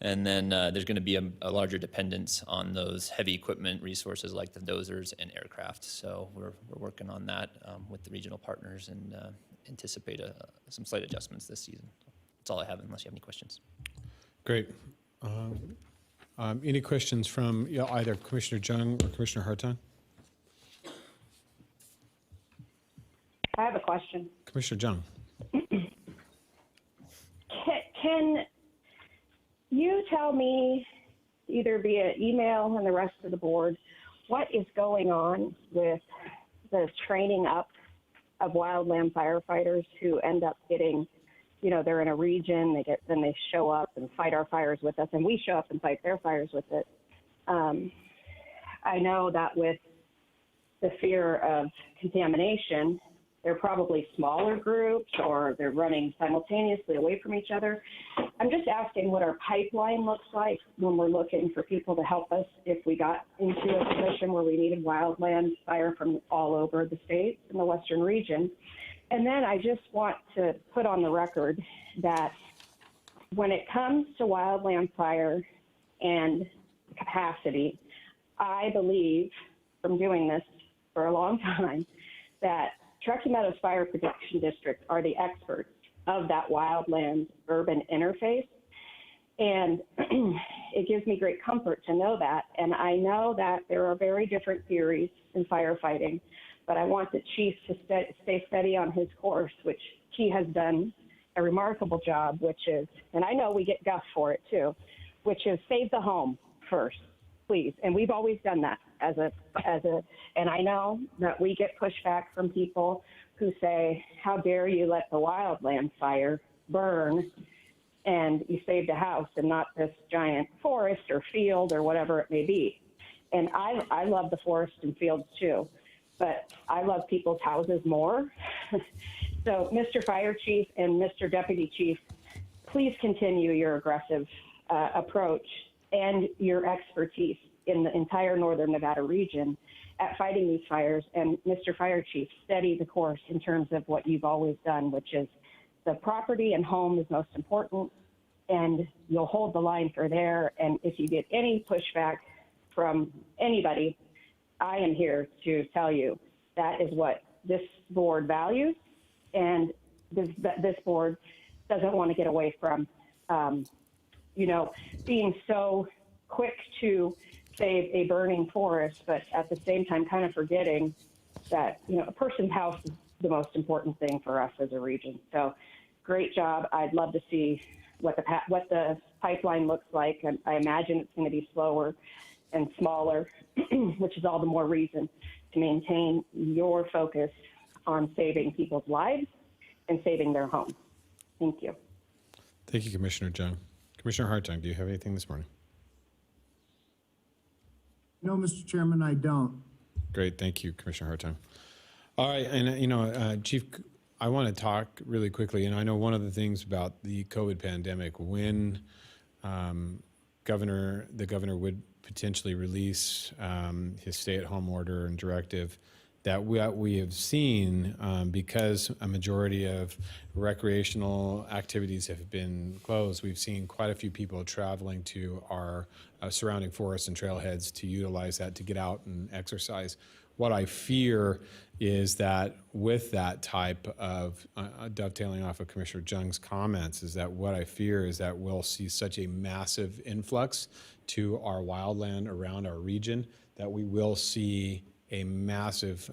And then there's going to be a larger dependence on those heavy equipment resources like the dozers and aircraft. So we're working on that with the regional partners and anticipate some slight adjustments this season. That's all I have, unless you have any questions. Great. Any questions from either Commissioner Jung or Commissioner Hartung? I have a question. Commissioner Jung. Can you tell me, either via email and the rest of the board, what is going on with the training up of wildland firefighters who end up getting, they're in a region, then they show up and fight our fires with us, and we show up and fight their fires with it. I know that with the fear of contamination, they're probably smaller groups or they're running simultaneously away from each other. I'm just asking what our pipeline looks like when we're looking for people to help us if we got into a position where we needed wildland fire from all over the state in the western region. And then I just want to put on the record that when it comes to wildland fire and capacity, I believe from doing this for a long time that Truckee Meadows Fire Protection District are the experts of that wildland urban interface. And it gives me great comfort to know that. And I know that there are very different theories in firefighting, but I want the chief to stay steady on his course, which he has done a remarkable job, which is, and I know we get guff for it too, which is save the home first, please. And we've always done that and I know that we get pushback from people who say, how dare you let the wildland fire burn and you saved a house and not this giant forest or field or whatever it may be. And I love the forest and fields too, but I love people's houses more. So Mr. Fire Chief and Mr. Deputy Chief, please continue your aggressive approach and your expertise in the entire northern Nevada region at fighting these fires. And Mr. Fire Chief, steady the course in terms of what you've always done, which is the property and home is most important, and you'll hold the line for there. And if you get any pushback from anybody, I am here to tell you that is what this board values, and this board doesn't want to get away from, being so quick to save a burning forest, but at the same time kind of forgetting that, a person's house is the most important thing for us as a region. So great job. I'd love to see what the pipeline looks like. I imagine it's going to be slower and smaller, which is all the more reason to maintain your focus on saving people's lives and saving their homes. Thank you. Thank you, Commissioner Jung. Commissioner Hartung, do you have anything this morning? No, Mr. Chairman, I don't. Great, thank you, Commissioner Hartung. All right, and Chief, I want to talk really quickly, and I know one of the things about the COVID pandemic, when the governor would potentially release his stay-at-home order and directive, that we have seen, because a majority of recreational activities have been closed, we've seen quite a few people traveling to our surrounding forests and trailheads to utilize that to get out and exercise. What I fear is that with that type of dovetailing off of Commissioner Jung's comments, is that what I fear is that we'll see such a massive influx to our wildland around our region that we will see a massive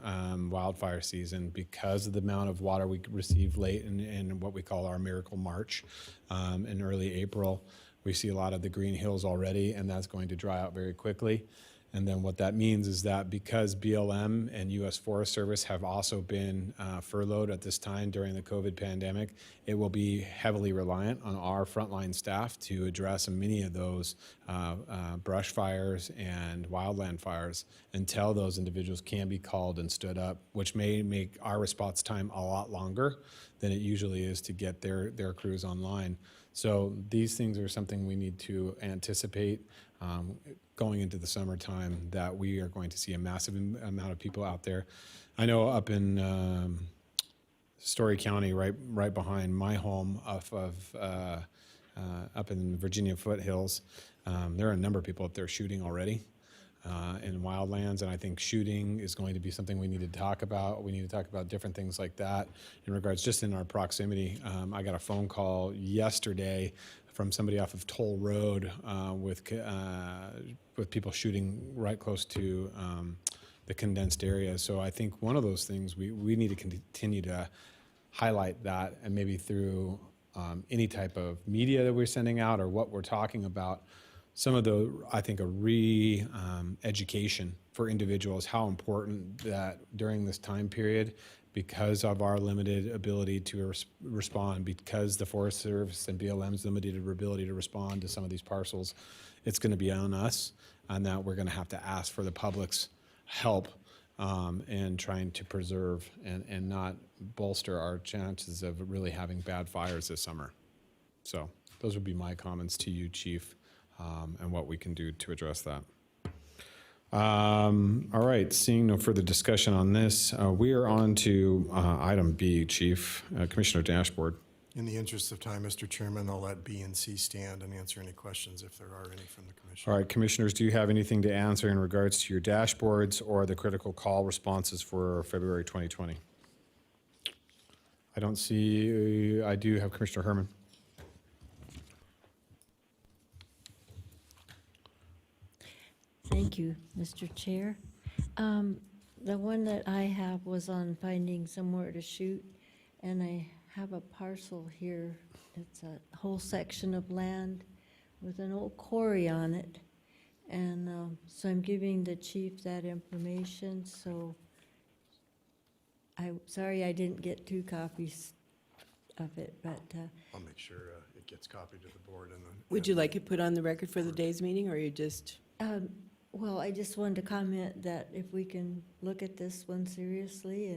wildfire season because of the amount of water we received late in what we call our Miracle March in early April. We see a lot of the green hills already, and that's going to dry out very quickly. And then what that means is that because BLM and U.S. Forest Service have also been furloughed at this time during the COVID pandemic, it will be heavily reliant on our frontline staff to address many of those brush fires and wildland fires until those individuals can be called and stood up, which may make our response time a lot longer than it usually is to get their crews online. So these things are something we need to anticipate going into the summertime, that we are going to see a massive amount of people out there. I know up in Story County, right behind my home, up in Virginia foothills, there are a number of people up there shooting already in wildlands, and I think shooting is going to be something we need to talk about. We need to talk about different things like that in regards just in our proximity. I got a phone call yesterday from somebody off of Toll Road with people shooting right close to the condensed area. So I think one of those things we need to continue to highlight that, and maybe through any type of media that we're sending out or what we're talking about, some of the, I think, a education for individuals, how important that during this time period, because of our limited ability to respond, because the Forest Service and BLM's limited ability to respond to some of these parcels, it's going to be on us, and that we're going to have to ask for the public's help in trying to preserve and not bolster our chances of really having bad fires this summer. So those would be my comments to you, Chief, and what we can do to address that. All right, seeing no further discussion on this, we are on to item B, Chief, Commissioner Dashboard. In the interest of time, Mr. Chairman, I'll let B and C stand and answer any questions if there are any from the commission. All right, commissioners, do you have anything to answer in regards to your dashboards or the critical call responses for February 2020? I don't see, I do have Commissioner Herman. Thank you, Mr. Chair. The one that I have was on finding somewhere to shoot, and I have a parcel here. It's a whole section of land with an old quarry on it. And so I'm giving the chief that information, so I'm sorry I didn't get 2 copies of it, but I'll make sure it gets copied to the board. And then, Would you like it put on the record for the day's meeting, or you just? well, I just wanted to comment that if we can look at this one seriously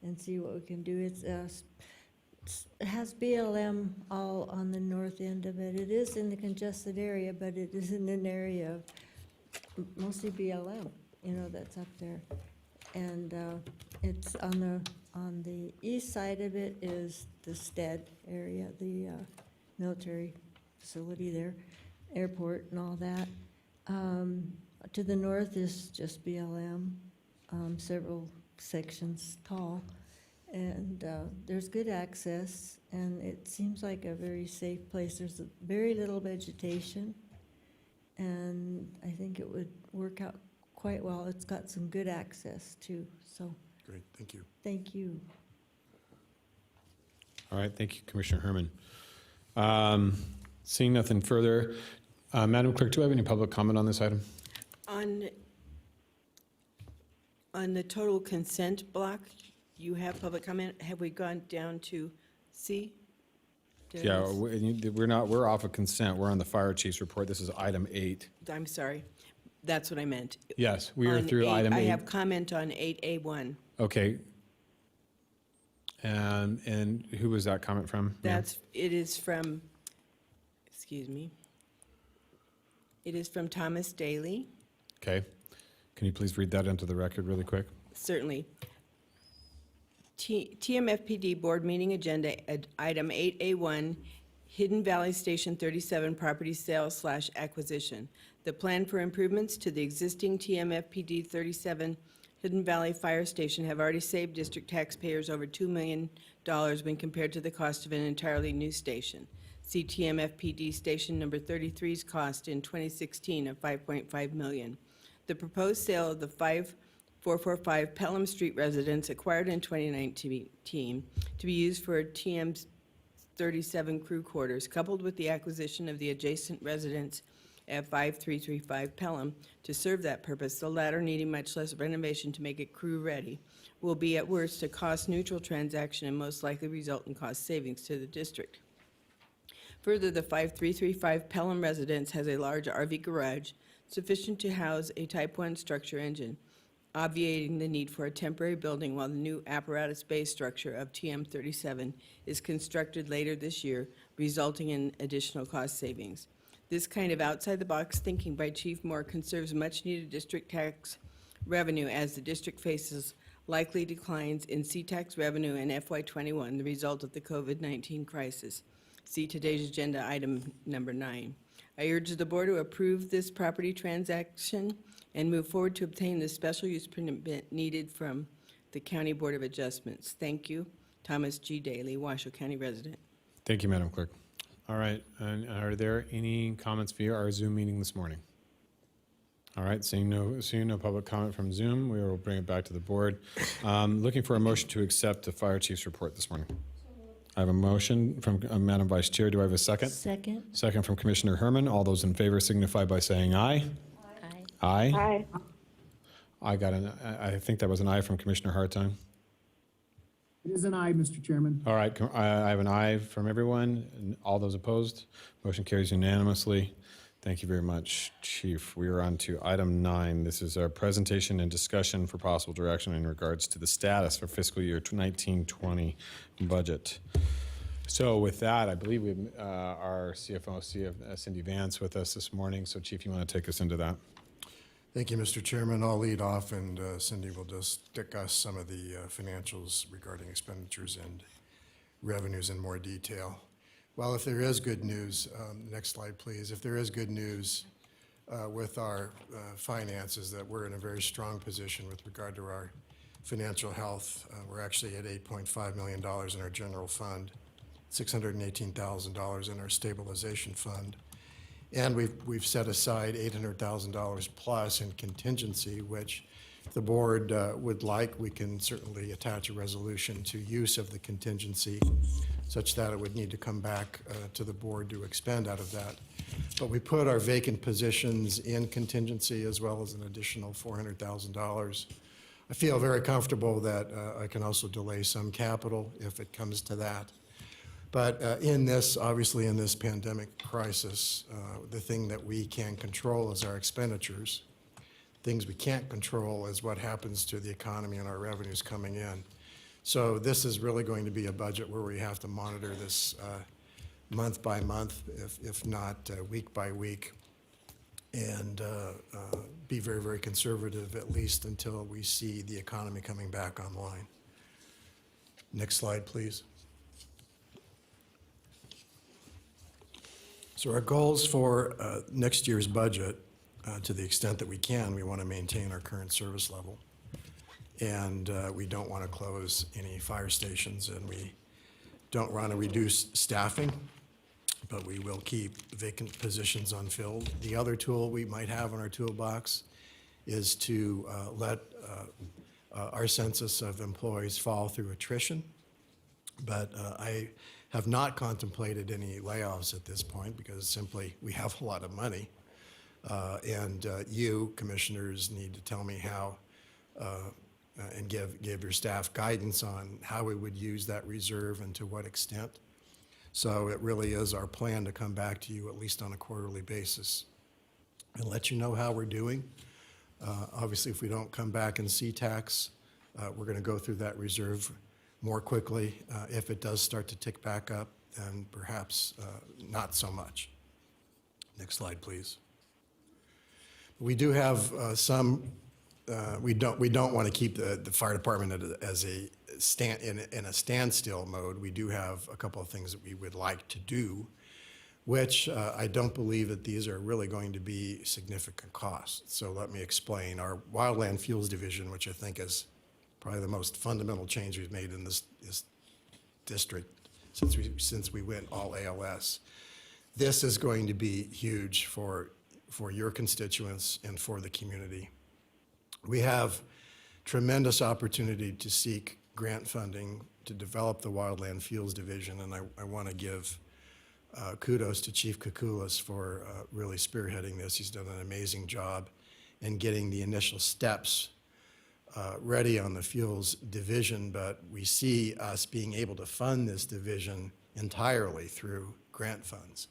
and see what we can do. It has BLM all on the north end of it. It is in the congested area, but it is in an area of mostly BLM, that's up there. And it's on the east side of it is the Stead area, the military facility there, airport and all that. To the north is just BLM, several sections tall. And there's good access, and it seems like a very safe place. There's very little vegetation, and I think it would work out quite well. It's got some good access too, so Great, thank you. thank you. All right, thank you, Commissioner Herman. Seeing nothing further, Madam Clerk, do I have any public comment on this item? On the total consent block, you have public comment. Have we gone down to C? Did I Yeah, miss- we're off of consent. We're on the fire chief's report. This is item 8. I'm sorry. That's what I meant. Yes, we are On through 8, item I 8. have comment on 8A1. Okay. And who was that comment from? ma'am? It is from, excuse me. It is from Thomas Daly, Okay. Can you please read that into the record really quick? certainly. TMFPD Board Meeting Agenda, Item 8A1, Hidden Valley Station 37 Property Sale/Acquisition. The plan for improvements to the existing TMFPD 37 Hidden Valley Fire Station have already saved district taxpayers over $2 million when compared to the cost of an entirely new station. See TMFPD Station Number 33's cost in 2016 of $5.5 million. The proposed sale of the 5445 Pelham Street residence acquired in 2019 to be used for TM's 37 crew quarters, coupled with the acquisition of the adjacent residence at 5335 Pelham to serve that purpose, the latter needing much less renovation to make it crew-ready, will be at worst a cost-neutral transaction and most likely result in cost savings to the district. Further, the 5335 Pelham residence has a large RV garage sufficient to house a Type 1 structure engine, obviating the need for a temporary building while the new apparatus-based structure of TM37 is constructed later this year, resulting in additional cost savings. This kind of outside-the-box thinking by Chief Moore conserves much-needed district tax revenue as the district faces likely declines in C-tax revenue in FY21, the result of the COVID-19 crisis. See today's agenda item number 9. I urge the board to approve this property transaction and move forward to obtain the special use permit needed from the County Board of Adjustments. Thank you. Thomas G. Daly, Washoe County resident. Thank you, Madam Clerk. All right, and are there any comments via our Zoom meeting this morning? All right, seeing no public comment from Zoom, we will bring it back to the board. Looking for a motion to accept the fire chief's report this morning. I have a motion from Madam Vice Chair. Do I have a second? Second. Second from Commissioner Herman. All those in favor signify by saying aye. Aye. Aye. I think that was an aye from Commissioner Hartung. It is an aye, Mr. Chairman. All right, I have an aye from everyone. And all those opposed? Motion carries unanimously. Thank you very much, Chief. We are on to item 9. This is our presentation and discussion for possible direction in regards to the status for fiscal year 1920 budget. So with that, I believe we have our CFO, Cindy Vance, with us this morning. So Chief, you want to take us into that? Thank you, Mr. Chairman. I'll lead off, and Cindy will just discuss some of the financials regarding expenditures and revenues in more detail. Well, if there is good news, next slide, please. If there is good news with our finances, that we're in a very strong position with regard to our financial health. We're actually at $8.5 million in our general fund, $618,000 in our stabilization fund. And we've set aside $800,000 plus in contingency, which if the board would like, we can certainly attach a resolution to use of the contingency such that it would need to come back to the board to expend out of that. But we put our vacant positions in contingency as well as an additional $400,000. I feel very comfortable that I can also delay some capital if it comes to that. But in this, obviously in this pandemic crisis, the thing that we can control is our expenditures. Things we can't control is what happens to the economy and our revenues coming in. So this is really going to be a budget where we have to monitor this month by month, if not week by week, and be very, very conservative, at least until we see the economy coming back online. Next slide, please. So our goals for next year's budget, to the extent that we can, we want to maintain our current service level. and we don't want to close any fire stations, and we don't want to reduce staffing, but we will keep vacant positions unfilled. The other tool we might have in our toolbox is to let our census of employees fall through attrition. But I have not contemplated any layoffs at this point because simply we have a lot of money. And you, commissioners, need to tell me how and give your staff guidance on how we would use that reserve and to what extent. So it really is our plan to come back to you at least on a quarterly basis and let you know how we're doing. Obviously, if we don't come back in C-Tax, we're going to go through that reserve more quickly. If it does start to tick back up, then perhaps not so much. Next slide, please. We do have some. We don't want to keep the fire department as a in a standstill mode. We do have a couple of things that we would like to do, which I don't believe that these are really going to be significant costs. So let me explain. Our Wildland Fuels Division, which I think is probably the most fundamental change we've made in this district since we went all ALS. This is going to be huge for your constituents and for the community. We have tremendous opportunity to seek grant funding to develop the Wildland Fuels Division, and I want to give kudos to Chief Kukulis for really spearheading this. He's done an amazing job in getting the initial steps ready on the fuels division, but we see us being able to fund this division entirely through grant funds.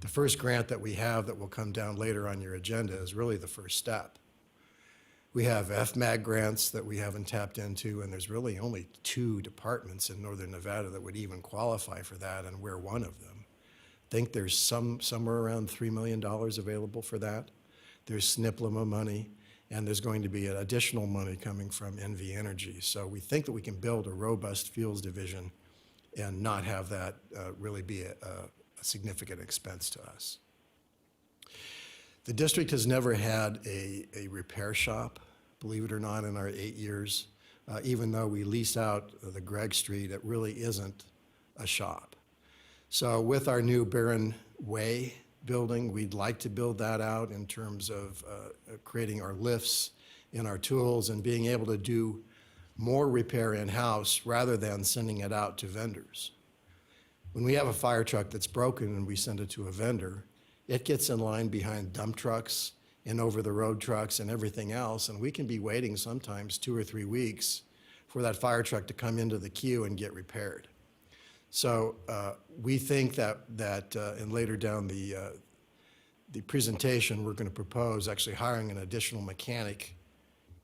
The first grant that we have that will come down later on your agenda is really the first step. We have FMAG grants that we haven't tapped into, and there's really only 2 departments in Northern Nevada that would even qualify for that, and we're one of them. I think there's somewhere around $3 million available for that. There's SNPLMA money, and there's going to be an additional money coming from NV Energy. So we think that we can build a robust fuels division and not have that really be a significant expense to us. The district has never had a repair shop, believe it or not, in our 8 years. Even though we lease out the Gregg Street, it really isn't a shop. So with our new Barron Way building, we'd like to build that out in terms of creating our lifts and our tools and being able to do more repair in-house rather than sending it out to vendors. When we have a fire truck that's broken and we send it to a vendor, it gets in line behind dump trucks and over-the-road trucks and everything else, and we can be waiting sometimes 2 or 3 weeks for that fire truck to come into the queue and get repaired. So we think that and later down the presentation, we're going to propose actually hiring an additional mechanic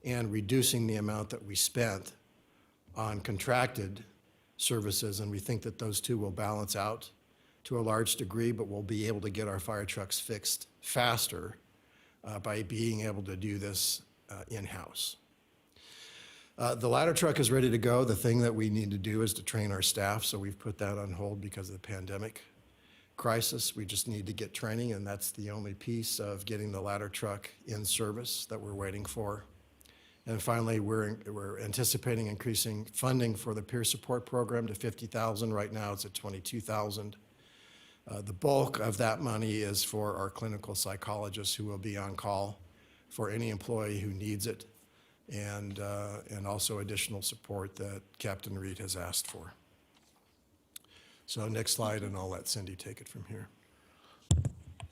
and reducing the amount that we spent on contracted services, and we think that those two will balance out to a large degree, but we'll be able to get our fire trucks fixed faster by being able to do this in-house. The ladder truck is ready to go. The thing that we need to do is to train our staff, so we've put that on hold because of the pandemic crisis. We just need to get training, and that's the only piece of getting the ladder truck in service that we're waiting for. And finally, we're anticipating increasing funding for the peer support program to $50,000. Right now, it's at $22,000. The bulk of that money is for our clinical psychologists who will be on call for any employee who needs it, and also additional support that Captain Reed has asked for. So next slide, and I'll let Cindy take it from here.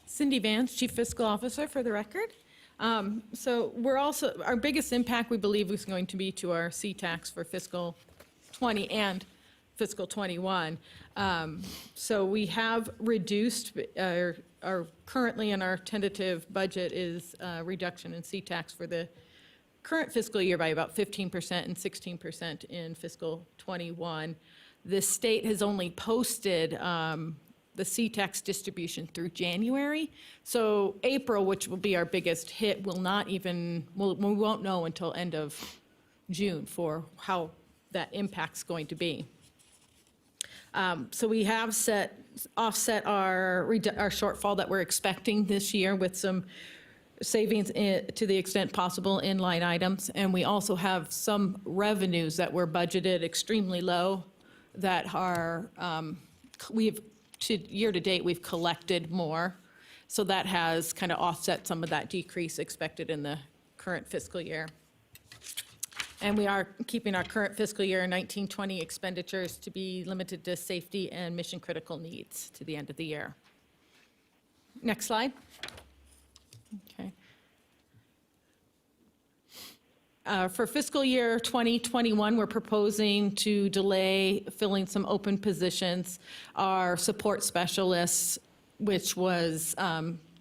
Cindy Vance, Chief Fiscal Officer, for the record. So we're also, our biggest impact, we believe, is going to be to our C-Tax for fiscal 20 and fiscal 21. So we have reduced, our currently in our tentative budget is a reduction in C-Tax for the current fiscal year by about 15% and 16% in fiscal 21. The state has only posted the C-Tax distribution through January. So April, which will be our biggest hit, will not even, we won't know until end of June for how that impact's going to be. So we have offset our shortfall that we're expecting this year with some savings to the extent possible in line items. And we also have some revenues that were budgeted extremely low that are, year to date, we've collected more. So that has kind of offset some of that decrease expected in the current fiscal year. And we are keeping our current fiscal year 1920 expenditures to be limited to safety and mission critical needs to the end of the year. Next slide. Okay. For fiscal year 2021, we're proposing to delay filling some open positions. Our support specialists, which was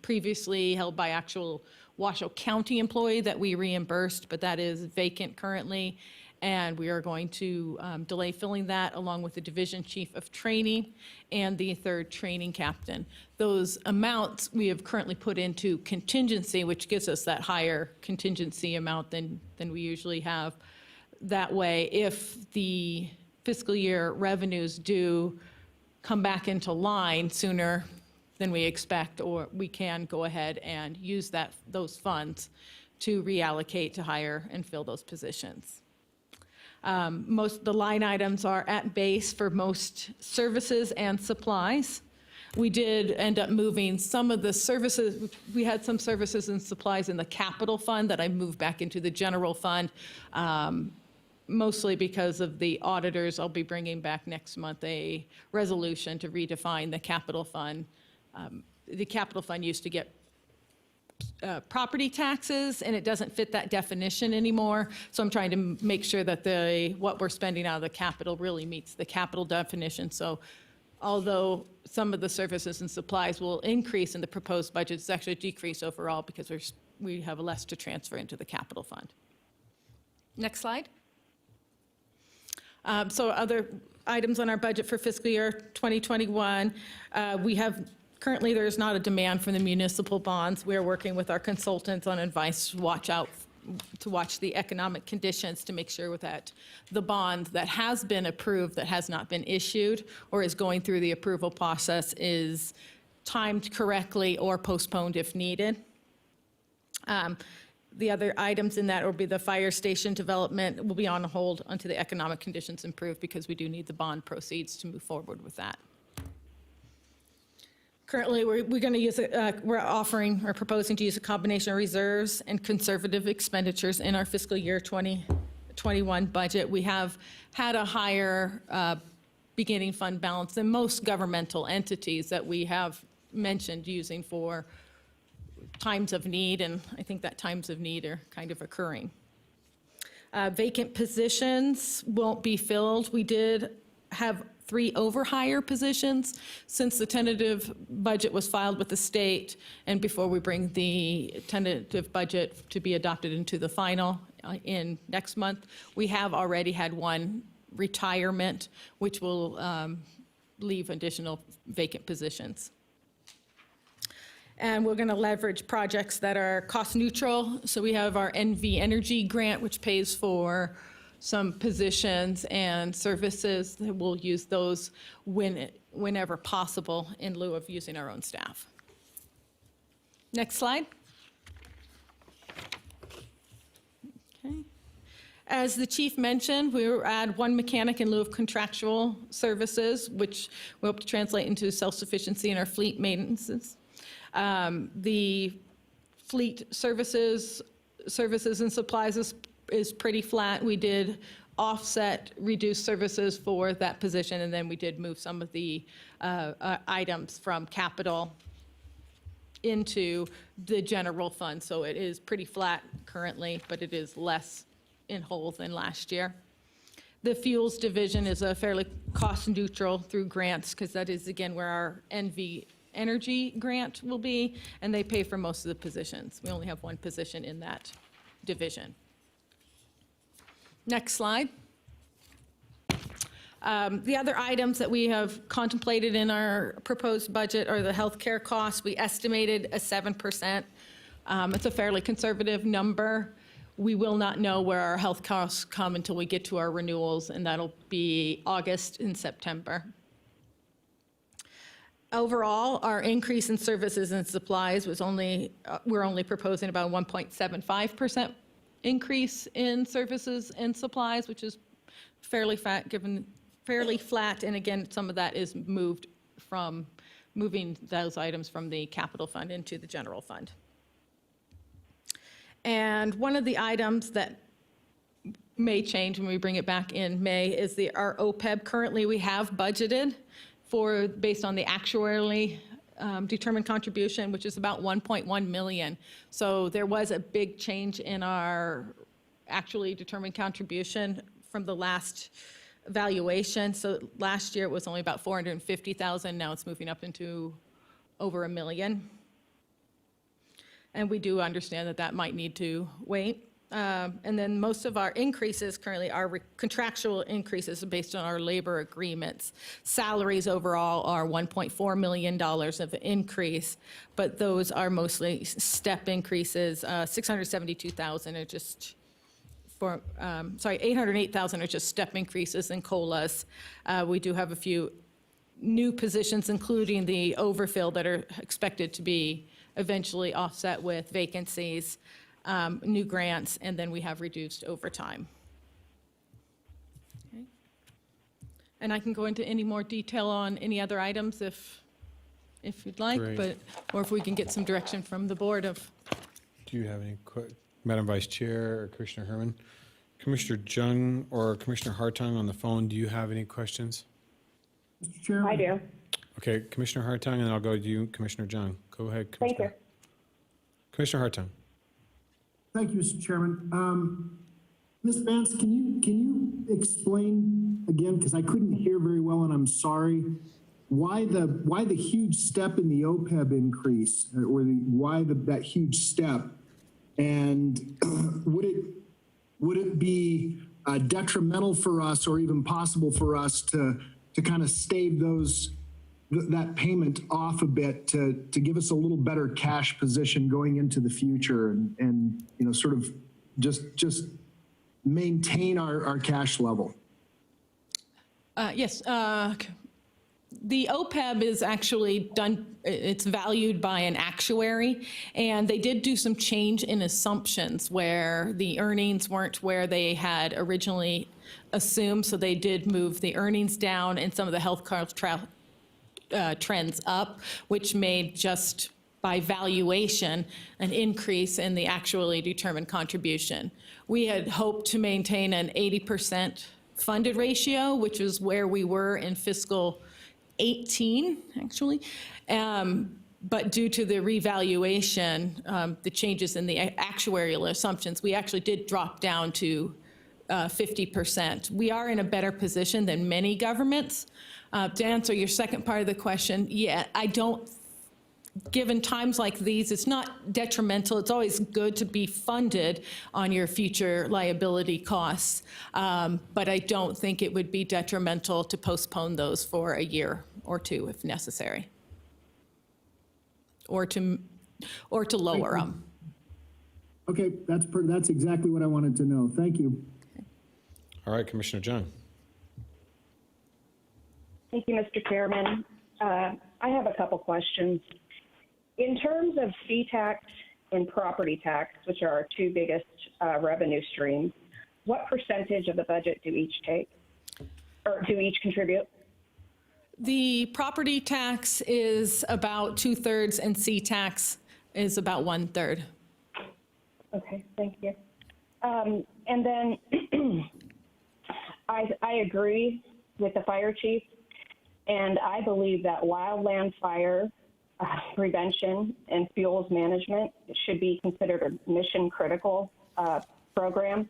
previously held by actual Washoe County employee that we reimbursed, but that is vacant currently. And we are going to delay filling that along with the division chief of training and the third training captain. Those amounts we have currently put into contingency, which gives us that higher contingency amount than we usually have. That way, if the fiscal year revenues do come back into line sooner than we expect, or we can go ahead and use those funds to reallocate to hire and fill those positions. Most of the line items are at base for most services and supplies. We did end up moving some of the services. We had some services and supplies in the capital fund that I moved back into the general fund, mostly because of the auditors. I'll be bringing back next month a resolution to redefine the capital fund. The capital fund used to get property taxes, and it doesn't fit that definition anymore. So I'm trying to make sure that what we're spending out of the capital really meets the capital definition. So although some of the services and supplies will increase in the proposed budget, it's actually a decrease overall because we have less to transfer into the capital fund. Next slide. So other items on our budget for fiscal year 2021, currently, there's not a demand for the municipal bonds. We are working with our consultants on advice to watch the economic conditions to make sure that the bond that has been approved, that has not been issued, or is going through the approval process is timed correctly or postponed if needed. The other items in that will be the fire station development will be on hold until the economic conditions improve because we do need the bond proceeds to move forward with that. Currently, we're going to use we're proposing to use a combination of reserves and conservative expenditures in our fiscal year 2021 budget. We have had a higher beginning fund balance than most governmental entities that we have mentioned using for times of need, and I think that times of need are kind of occurring. Vacant positions won't be filled. We did have 3 overhire positions since the tentative budget was filed with the state and before we bring the tentative budget to be adopted into the final in next month. We have already had 1 retirement, which will leave additional vacant positions. And we're going to leverage projects that are cost neutral. So we have our NV Energy grant, which pays for some positions and services. We'll use those whenever possible in lieu of using our own staff. Next slide. Okay. As the chief mentioned, we will add 1 mechanic in lieu of contractual services, which we hope to translate into self-sufficiency in our fleet maintenances. The fleet services and supplies is pretty flat. We did reduce services for that position, and then we did move some of the items from capital into the general fund. So it is pretty flat currently, but it is less in whole than last year. The fuels division is a fairly cost neutral through grants because that is, again, where our NV Energy grant will be, and they pay for most of the positions. We only have 1 position in that division. Next slide. The other items that we have contemplated in our proposed budget are the healthcare costs. We estimated a 7%. It's a fairly conservative number. We will not know where our health costs come until we get to our renewals, and that'll be August and September. Overall, our increase in services and supplies was we're only proposing about a 1.75% increase in services and supplies, which is fairly flat, and again, some of that is moving those items from the capital fund into the general fund. And one of the items that may change when we bring it back in May is our OPEB. Currently, we have budgeted based on the actuarially determined contribution, which is about 1.1 million. So there was a big change in our actually determined contribution from the last valuation. So last year it was only about 450,000. Now it's moving up into over $1 million. And we do understand that that might need to wait. And then most of our increases currently are contractual increases based on our labor agreements. Salaries overall are $1.4 million of increase, but those are mostly step increases. 672,000 are just for, 808,000 are just step increases in COLAs. We do have a few new positions, including the overfill, that are expected to be eventually offset with vacancies. New grants, and then we have reduced overtime. Okay. And I can go into any more detail on any other items if you'd like, Great. or if we can get some direction from the board of. Do you have any, Madam Vice Chair or Commissioner Herman? Commissioner Jung or Commissioner Hartung on the phone, do you have any questions? Mr. Chairman? I do. Okay, Commissioner Hartung, and then I'll go to you, Commissioner Jung. Go ahead, Commissioner. Thank you. Commissioner Hartung. Thank you, Mr. Chairman. Ms. Vance, can you explain again, because I couldn't hear very well and I'm sorry, why the huge step in the OPEB increase, or that huge step? And would it be detrimental for us, or even possible for us to kind of stave that payment off a bit to give us a little better cash position going into the future, and sort of just maintain our cash level? Yes, the OPEB is actually done, it's valued by an actuary, and they did do some change in assumptions where the earnings weren't where they had originally assumed, so they did move the earnings down and some of the health trends up, which made just by valuation an increase in the actually determined contribution. We had hoped to maintain an 80% funded ratio, which is where we were in fiscal 18, actually. But due to the revaluation, the changes in the actuarial assumptions, we actually did drop down to 50%. We are in a better position than many governments. To answer your second part of the question, yeah, given times like these, it's not detrimental. It's always good to be funded on your future liability costs. But I don't think it would be detrimental to postpone those for a year or two if necessary, or to lower them. Okay, that's exactly what I wanted to know. Thank you. All right, Commissioner Jung. Thank you, Mr. Chairman. I have a couple questions. In terms of fee tax and property tax, which are our two biggest revenue streams, what percentage of the budget do each take, or do each contribute? The property tax is about 2/3 and C tax is about 1/3. Okay, thank you. And then I agree with the fire chief, and I believe that wildland fire prevention and fuels management should be considered a mission critical program.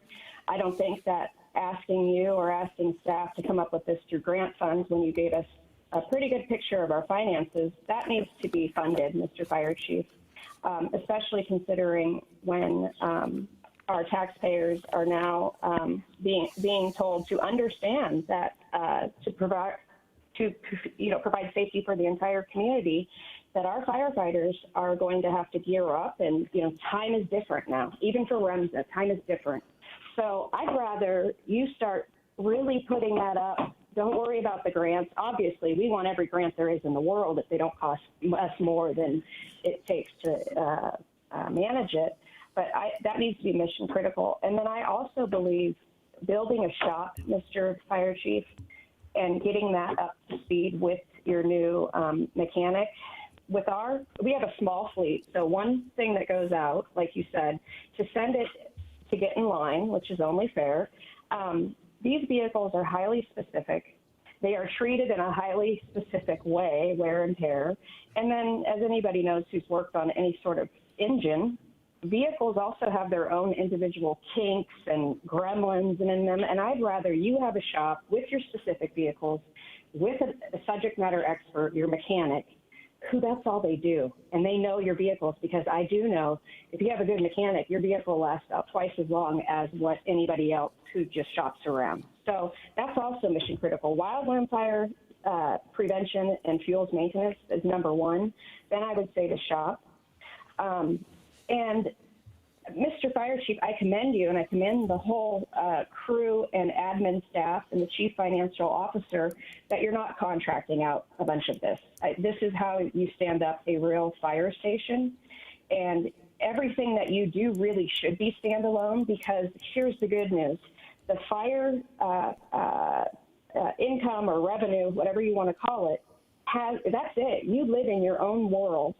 I don't think that asking you or asking staff to come up with this through grant funds when you gave us a pretty good picture of our finances, that needs to be funded, Mr. Fire Chief, especially considering when our taxpayers are now being told to understand that to provide safety for the entire community, that our firefighters are going to have to gear up, and time is different now. Even for REMSA, time is different. So I'd rather you start really putting that up don't worry about the grants. Obviously, we want every grant there is in the world if they don't cost us more than it takes to manage it. But that needs to be mission critical. And then I also believe building a shop, Mr. Fire Chief, and getting that up to speed with your new mechanic. We have a small fleet, so one thing that goes out, like you said, to send it to get in line, which is only fair. These vehicles are highly specific. They are treated in a highly specific way, wear and tear. And then, as anybody knows who's worked on any sort of engine, vehicles also have their own individual kinks and gremlins in them. And I'd rather you have a shop with your specific vehicles, with a subject matter expert, your mechanic, who that's all they do. And they know your vehicles, because I do know if you have a good mechanic, your vehicle lasts about twice as long as what anybody else who just shops around. So that's also mission critical. Wildland fire prevention and fuels maintenance is number one. Then I would say the shop. And Mr. Fire Chief, I commend you, and I commend the whole crew and admin staff and the Chief Financial Officer that you're not contracting out a bunch of this. This is how you stand up a real fire station. And everything that you do really should be standalone, because here's the good news. The fire income or revenue, whatever you want to call it, that's it. You live in your own world,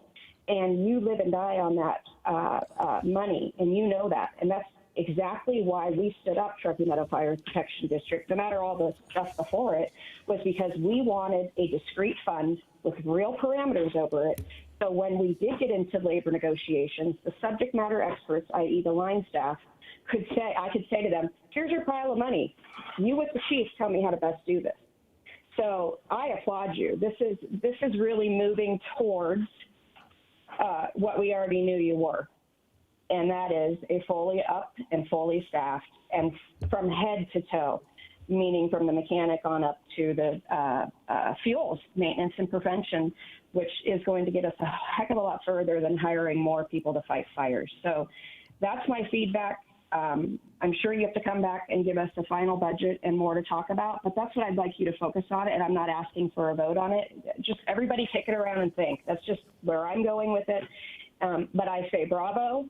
and you live and die on that money, and you know that. And that's exactly why we stood up Truckee Meadow Fire Protection District, no matter all the stuff before it, was because we wanted a discrete fund with real parameters over it. So when we did get into labor negotiations, the subject matter experts, i.e. the line staff, I could say to them, here's your pile of money. You with the chief tell me how to best do this. So I applaud you. This is really moving towards what we already knew you were, and that is a fully up and fully staffed, and from head to toe, meaning from the mechanic on up to the fuels maintenance and prevention, which is going to get us a heck of a lot further than hiring more people to fight fires. So that's my feedback. I'm sure you have to come back and give us a final budget and more to talk about, but that's what I'd like you to focus on, and I'm not asking for a vote on it. Just everybody kick it around and think. That's just where I'm going with it. But I say bravo.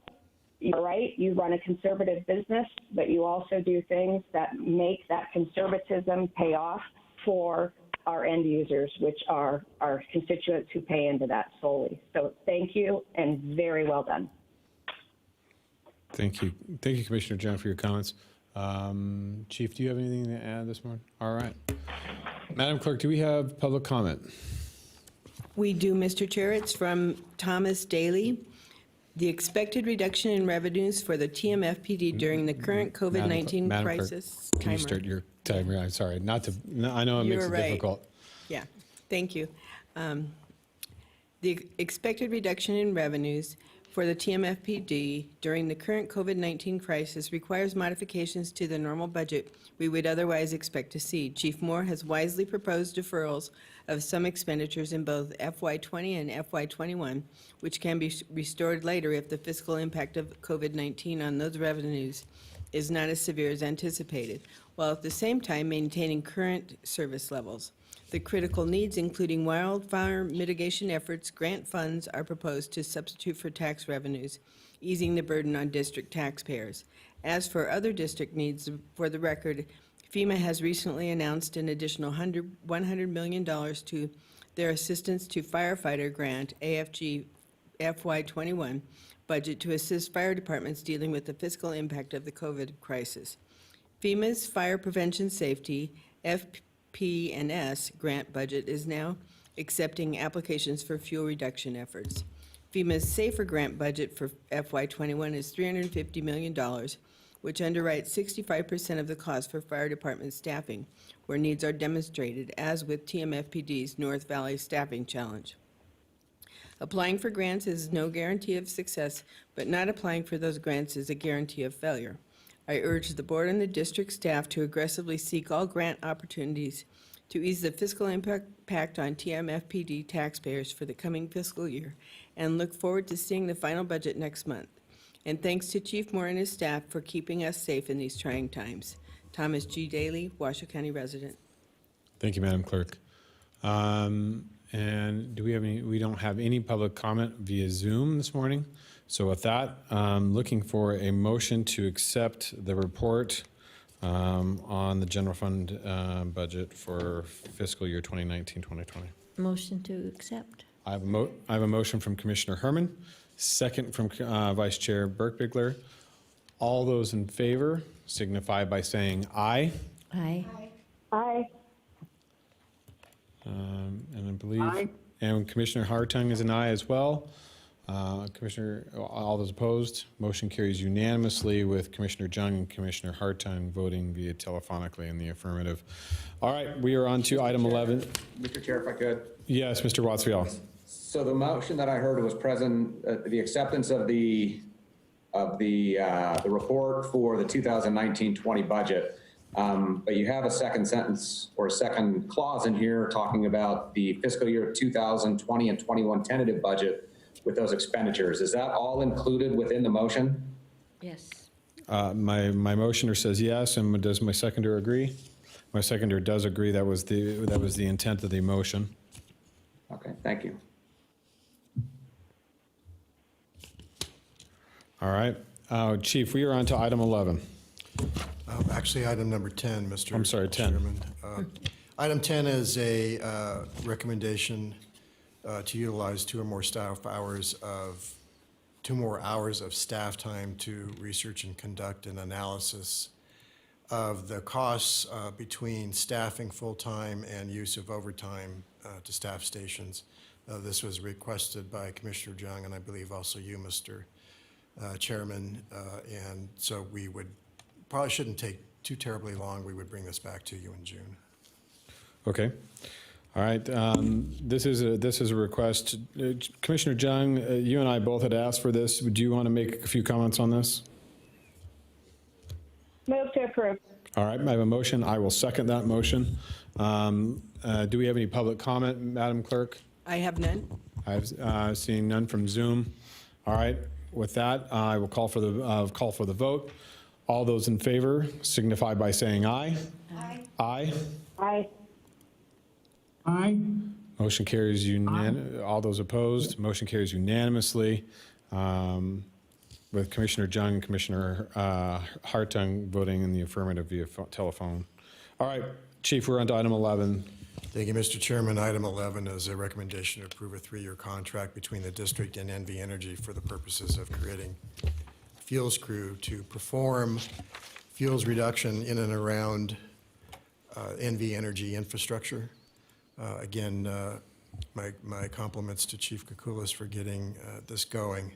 You're right. You run a conservative business, but you also do things that make that conservatism pay off for our end users, which are our constituents who pay into that solely. So thank you, and very well done. Thank you. Thank you, Commissioner Jung, for your comments. Chief, do you have anything to add this morning? All right. Madam Clerk, do we have public comment? We do, Mr. Chair. It's from Thomas Daly. The expected reduction in revenues for the TMFPD during the current COVID-19 Madam crisis. Clerk, can you start your timer? I'm sorry. I know it makes it difficult. Yeah, thank you. The expected reduction in revenues for the TMFPD during the current COVID-19 crisis requires modifications to the normal budget we would otherwise expect to see. Chief Moore has wisely proposed deferrals of some expenditures in both FY20 and FY21, which can be restored later if the fiscal impact of COVID-19 on those revenues is not as severe as anticipated, while at the same time maintaining current service levels. The critical needs, including wildfire mitigation efforts, grant funds are proposed to substitute for tax revenues, easing the burden on district taxpayers. As for other district needs, for the record, FEMA has recently announced an additional $100 million to their Assistance to Firefighter Grant, AFG FY21, budget to assist fire departments dealing with the fiscal impact of the COVID crisis. FEMA's Fire Prevention Safety, FP&S grant budget is now accepting applications for fuel reduction efforts. FEMA's SAFER grant budget for FY21 is $350 million, which underwrites 65% of the cost for fire department staffing, where needs are demonstrated, as with TMFPD's North Valley Staffing Challenge. Applying for grants is no guarantee of success, but not applying for those grants is a guarantee of failure. I urge the board and the district staff to aggressively seek all grant opportunities to ease the fiscal impact on TMFPD taxpayers for the coming fiscal year, and look forward to seeing the final budget next month. And thanks to Chief Moore and his staff for keeping us safe in these trying times. Thomas G. Daly, Washoe County resident. Thank you, Madam Clerk. And do we have any, we don't have any public comment via Zoom this morning. So with that, looking for a motion to accept the report on the general fund budget for fiscal year 2019-2020. Motion to accept. I have a motion from Commissioner Herman, second from Vice Chair Burke-Bigler. All those in favor signify by saying aye. Aye. Aye. And I believe, and Commissioner Hartung is an aye as well. All those opposed, motion carries unanimously with Commissioner Jung and Commissioner Hartung voting via telephonically in the affirmative. All right, we are on to item 11. Mr. Chair, if I could. Yes, Mr. Watsfield. So the motion that I heard was present, the acceptance of the report for the 2019-20 budget. But you have a second sentence or a second clause in here talking about the fiscal year 2020 and 21 tentative budget with those expenditures. Is that all included within the motion? Yes. My motioner says yes, and does my seconder agree? My seconder does agree. That was the intent of the motion. Okay, thank you. All right, Chief, we are on to item 11. Actually, item number 10, Mr. I'm sorry, 10. Chairman. Item 10 is a recommendation to utilize 2 more hours of staff time to research and conduct an analysis of the costs between staffing full-time and use of overtime to staff stations. This was requested by Commissioner Jung, and I believe also you, Mr. Chairman, and so we would probably shouldn't take too terribly long. We would bring this back to you in June. Okay. All right. This is a request. Commissioner Jung, you and I both had asked for this. Do you want to make a few comments on this? Move to approve. All right. I have a motion. I will second that motion. Do we have any public comment, Madam Clerk? I have none. I've seen none from Zoom. All right. With that, I will call for the vote. All those in favor signify by saying aye. Aye. Aye. Aye. Aye. Motion carries all those opposed, motion carries unanimously with Commissioner Jung and Commissioner Hartung voting in the affirmative via telephone. All right, Chief, we're on to item 11. Thank you, Mr. Chairman. Item 11 is a recommendation to approve a 3-year contract between the district and NV Energy for the purposes of creating fuels crew to perform fuels reduction in and around NV Energy infrastructure. Again, my compliments to Chief Kukulis for getting this going.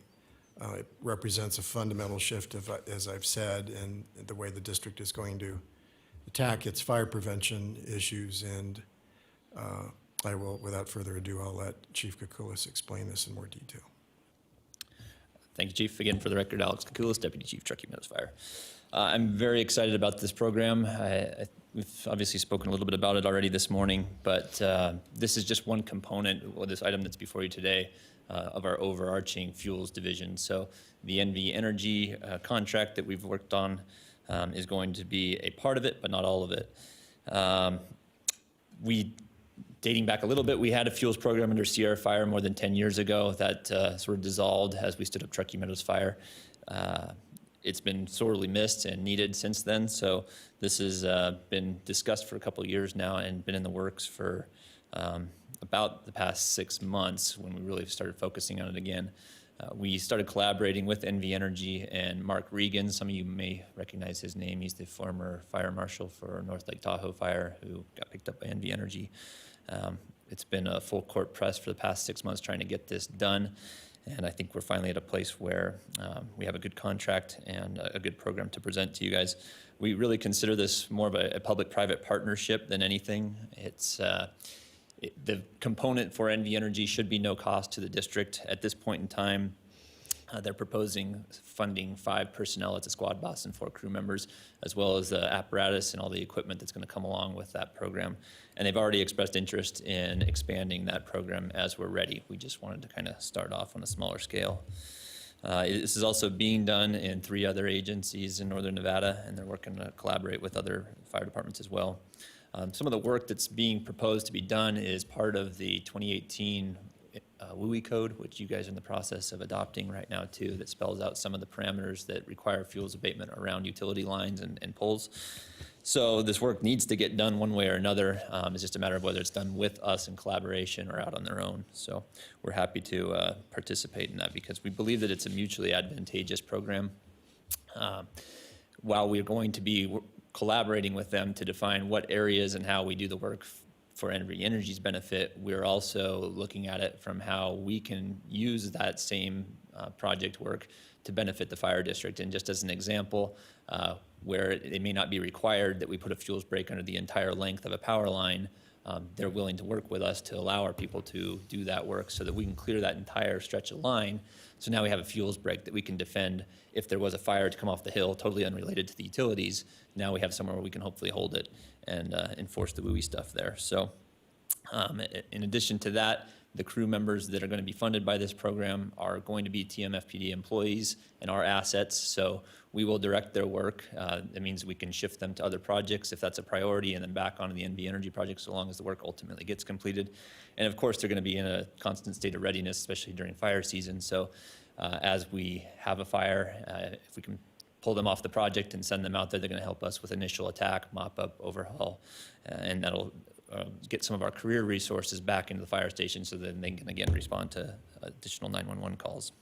It represents a fundamental shift, as I've said, in the way the district is going to attack its fire prevention issues. And I will, without further ado, I'll let Chief Kukulis explain this in more detail. Thank you, Chief. Again, for the record, Alex Kukulis, Deputy Chief, Truckee Meadows Fire. I'm very excited about this program. We've obviously spoken a little bit about it already this morning, but this is just one component, or this item that's before you today, of our overarching fuels division. So the NV Energy contract that we've worked on is going to be a part of it, but not all of it. Dating back a little bit, we had a fuels program under Sierra Fire more than 10 years ago that sort of dissolved as we stood up Truckee Meadows Fire. It's been sorely missed and needed since then. So this has been discussed for a couple of years now and been in the works for about the past 6 months when we really started focusing on it again. We started collaborating with NV Energy and Mark Regan. Some of you may recognize his name. He's the former fire marshal for North Lake Tahoe Fire who got picked up by NV Energy. It's been a full court press for the past 6 months trying to get this done. And I think we're finally at a place where we have a good contract and a good program to present to you guys. We really consider this more of a public-private partnership than anything. It's the component for NV Energy should be no cost to the district. At this point in time, they're proposing funding 5 personnel as a squad boss and 4 crew members, as well as the apparatus and all the equipment that's going to come along with that program. And they've already expressed interest in expanding that program as we're ready. We just wanted to kind of start off on a smaller scale. This is also being done in 3 other agencies in Northern Nevada, and they're working to collaborate with other fire departments as well. Some of the work that's being proposed to be done is part of the 2018 WUI code, which you guys are in the process of adopting right now too, that spells out some of the parameters that require fuels abatement around utility lines and poles. So this work needs to get done one way or another. It's just a matter of whether it's done with us in collaboration or out on their own. So we're happy to participate in that because we believe that it's a mutually advantageous program. While we're going to be collaborating with them to define what areas and how we do the work for Energy's benefit, we're also looking at it from how we can use that same project work to benefit the fire district. And just as an example, where it may not be required that we put a fuels break under the entire length of a power line, they're willing to work with us to allow our people to do that work so that we can clear that entire stretch of line. So now we have a fuels break that we can defend if there was a fire to come off the hill, totally unrelated to the utilities. Now we have somewhere where we can hopefully hold it and enforce the WUI stuff there. So in addition to that, the crew members that are going to be funded by this program are going to be TMFPD employees and our assets, so we will direct their work. That means we can shift them to other projects if that's a priority, and then back onto the NV Energy project so long as the work ultimately gets completed. And of course, they're going to be in a constant state of readiness, especially during fire season. So as we have a fire, if we can pull them off the project and send them out there, they're going to help us with initial attack, mop up, overhaul, and that'll get some of our career resources back into the fire station so that they can again respond to additional 911 calls.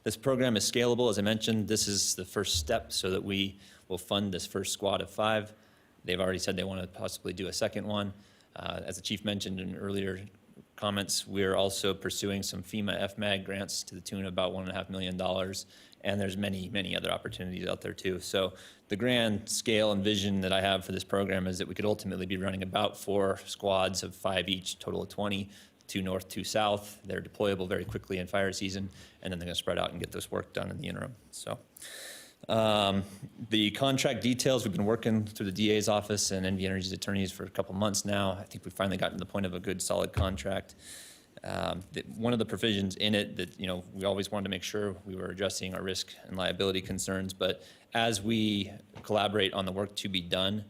This program is scalable. As I mentioned, this is the first step so that we will fund this first squad of 5. They've already said they want to possibly do a second one. As the chief mentioned in earlier comments, we're also pursuing some FEMA FMAG grants to the tune of about $1.5 million. And there's many, many other opportunities out there too. So the grand scale and vision that I have for this program is that we could ultimately be running about 4 squads of 5 each, total of 20, 2 north, 2 south. They're deployable very quickly in fire season, and then they're going to spread out and get this work done in the interim. So the contract details, we've been working through the DA's office and NV Energy's attorneys for a couple months now. I think we've finally gotten to the point of a good, solid contract. One of the provisions in it that, we always wanted to make sure we were addressing our risk and liability concerns, but as we collaborate on the work to be done,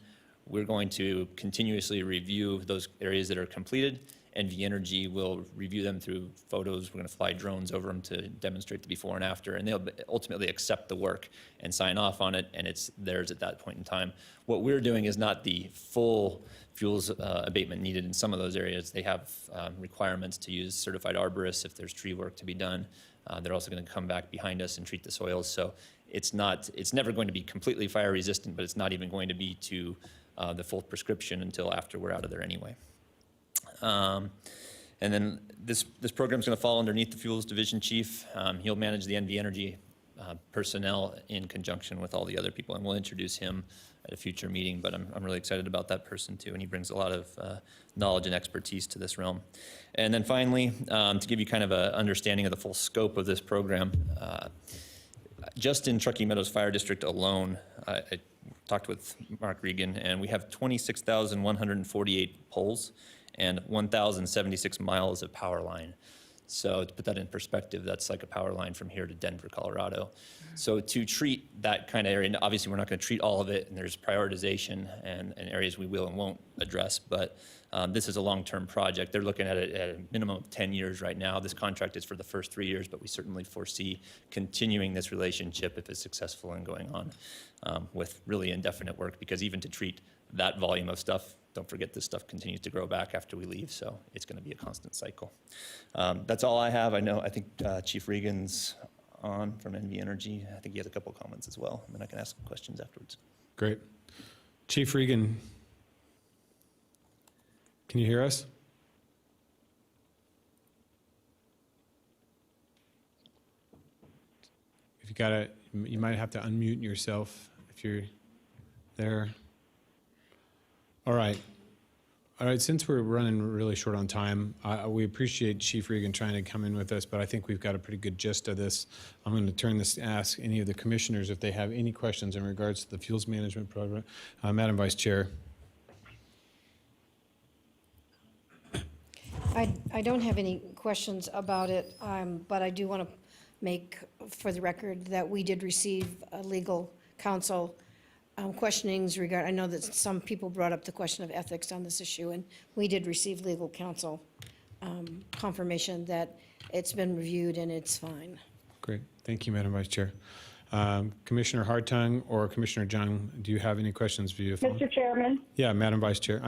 we're going to continuously review those areas that are completed. NV Energy will review them through photos. We're going to fly drones over them to demonstrate the before and after, and they'll ultimately accept the work and sign off on it, and it's theirs at that point in time. What we're doing is not the full fuels abatement needed in some of those areas. They have requirements to use certified arborists if there's tree work to be done. They're also going to come back behind us and treat the soils. So it's never going to be completely fire resistant, but it's not even going to be to the full prescription until after we're out of there anyway. And then this program is going to fall underneath the Fuels Division Chief. He'll manage the NV Energy personnel in conjunction with all the other people, and we'll introduce him at a future meeting, but I'm really excited about that person too, and he brings a lot of knowledge and expertise to this realm. And then finally, to give you kind of an understanding of the full scope of this program, just in Truckee Meadows Fire District alone, I talked with Mark Regan, and we have 26,148 poles and 1,076 miles of power line. So to put that in perspective, that's like a power line from here to Denver, Colorado. So to treat that kind of area, and obviously we're not going to treat all of it, and there's prioritization and areas we will and won't address, but this is a long-term project. They're looking at it at a minimum of 10 years right now. This contract is for the first 3 years, but we certainly foresee continuing this relationship if it's successful and going on with really indefinite work, because even to treat that volume of stuff, don't forget this stuff continues to grow back after we leave, so it's going to be a constant cycle. That's all I have. I think Chief Regan's on from NV Energy. I think he has a couple comments as well, and then I can ask some questions afterwards. Great. Chief Regan, can you hear us? If you got it, you might have to unmute yourself if you're there. All right, since we're running really short on time, we appreciate Chief Regan trying to come in with us, but I think we've got a pretty good gist of this. I'm going to turn this to ask any of the commissioners if they have any questions in regards to the fuels management program. Madam Vice Chair. I don't have any questions about it, but I do want to make for the record that we did receive legal counsel questionings regarding, I know that some people brought up the question of ethics on this issue, and we did receive legal counsel confirmation that it's been reviewed and it's fine. Great. Thank you, Madam Vice Chair. Commissioner Hartung or Commissioner Jung, do you have any questions via phone? Mr. Chairman, Yeah, Madam Vice Chair.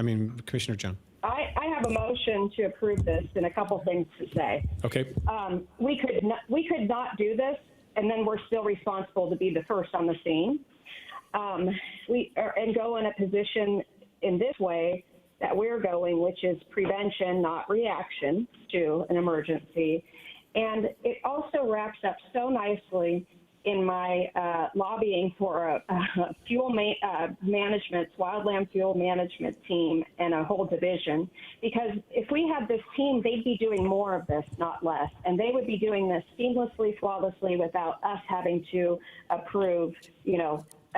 Commissioner Jung. I have a motion to approve this and a couple things to say. Okay. We could not do this, and then we're still responsible to be the first on the scene. And go in a position in this way that we're going, which is prevention, not reaction to an emergency. And it also wraps up so nicely in my lobbying for a fuel management, wildland fuel management team and a whole division. Because if we had this team, they'd be doing more of this, not less. And they would be doing this seamlessly, flawlessly, without us having to approve,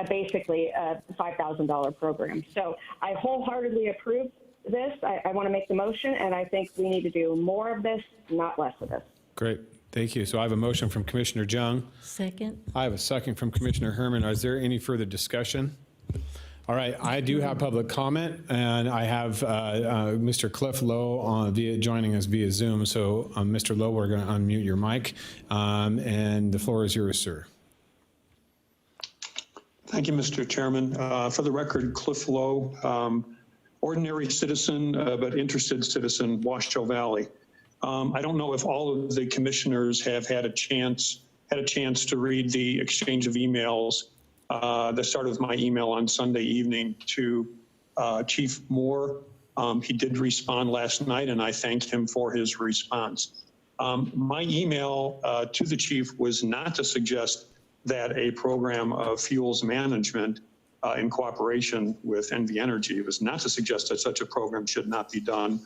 basically a $5,000 program. So I wholeheartedly approve this. I want to make the motion, and I think we need to do more of this, not less of this. Great. Thank you. So I have a motion from Commissioner Jung. Second. I have a second from Commissioner Herman. Is there any further discussion? All right, I do have public comment, and I have Mr. Cliff Lowe joining us via Zoom. So, Mr. Lowe, we're going to unmute your mic, and the floor is yours, sir. Thank you, Mr. Chairman. For the record, Cliff Lowe, ordinary citizen, but interested citizen, Washoe Valley. I don't know if all of the commissioners have had a chance to read the exchange of emails that started with my email on Sunday evening to Chief Moore. He did respond last night, and I thanked him for his response. My email to the chief was not to suggest that a program of fuels management in cooperation with NV Energy, it was not to suggest that such a program should not be done.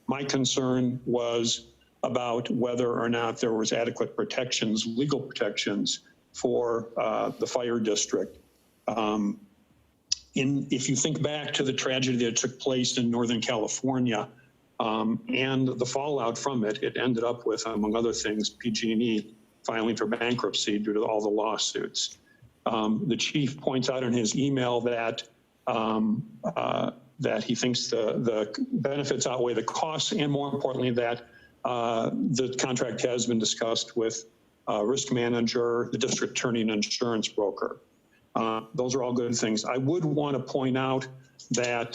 My concern was about whether or not there was adequate protections, legal protections for the fire district. If you think back to the tragedy that took place in Northern California and the fallout from it, it ended up with, among other things, PG&E filing for bankruptcy due to all the lawsuits. The chief points out in his email that that he thinks the benefits outweigh the costs, and more importantly, that the contract has been discussed with risk manager, the district attorney, and insurance broker. Those are all good things. I would want to point out that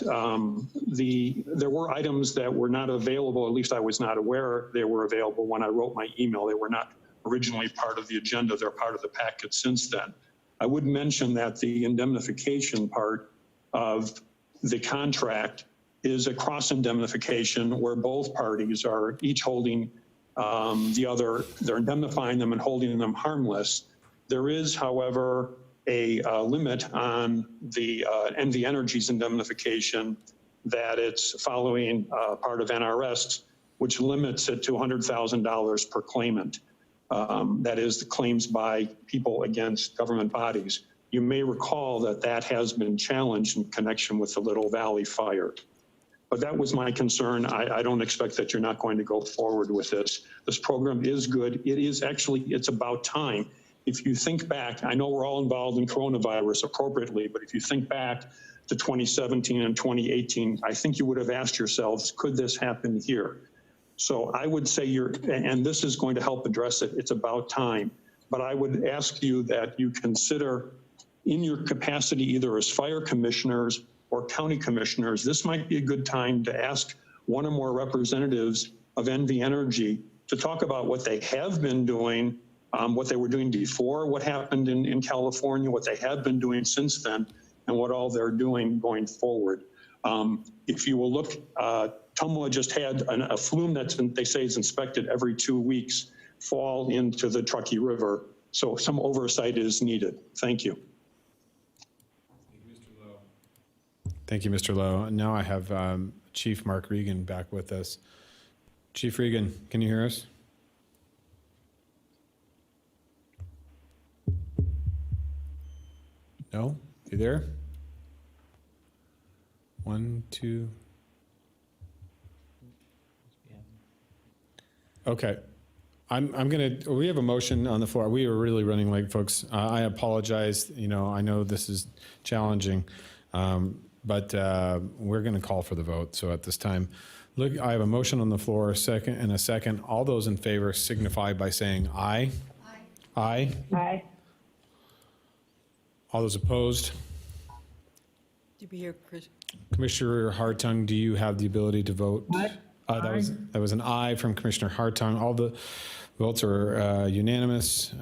there were items that were not available, at least I was not aware they were available when I wrote my email. They were not originally part of the agenda. They're part of the packet since then. I would mention that the indemnification part of the contract is a cross indemnification where both parties are each holding the other, they're indemnifying them and holding them harmless. There is, however, a limit on the NV Energy's indemnification that it's following part of NRS, which limits it to $100,000 per claimant. That is the claims by people against government bodies. You may recall that that has been challenged in connection with the Little Valley fire. But that was my concern. I don't expect that you're not going to go forward with this. This program is good. It is actually, it's about time. If you think back, I know we're all involved in coronavirus appropriately, but if you think back to 2017 and 2018, I think you would have asked yourselves, could this happen here? So I would say and this is going to help address it, it's about time. But I would ask you that you consider in your capacity, either as fire commissioners or county commissioners, this might be a good time to ask one or more representatives of NV Energy to talk about what they have been doing, what they were doing before what happened in California, what they have been doing since then, and what all they're doing going forward. If you will look, Tumwa just had a flume that's been, they say is inspected every 2 weeks, fall into the Truckee River. So some oversight is needed. Thank you. Thank you, Mr. Lowe. Now I have Chief Mark Regan back with us. Chief Regan, can you hear us? No? You there? 1, 2. Okay. we have a motion on the floor. We are really running late, folks. I apologize. I know this is challenging, but we're going to call for the vote. So at this time, look, I have a motion on the floor, a second. All those in favor signify by saying aye. Aye. Aye. All those opposed? Did we hear Chris? Commissioner Hartung, do you have the ability to vote? Aye. That was an aye from Commissioner Hartung. All the votes are unanimous,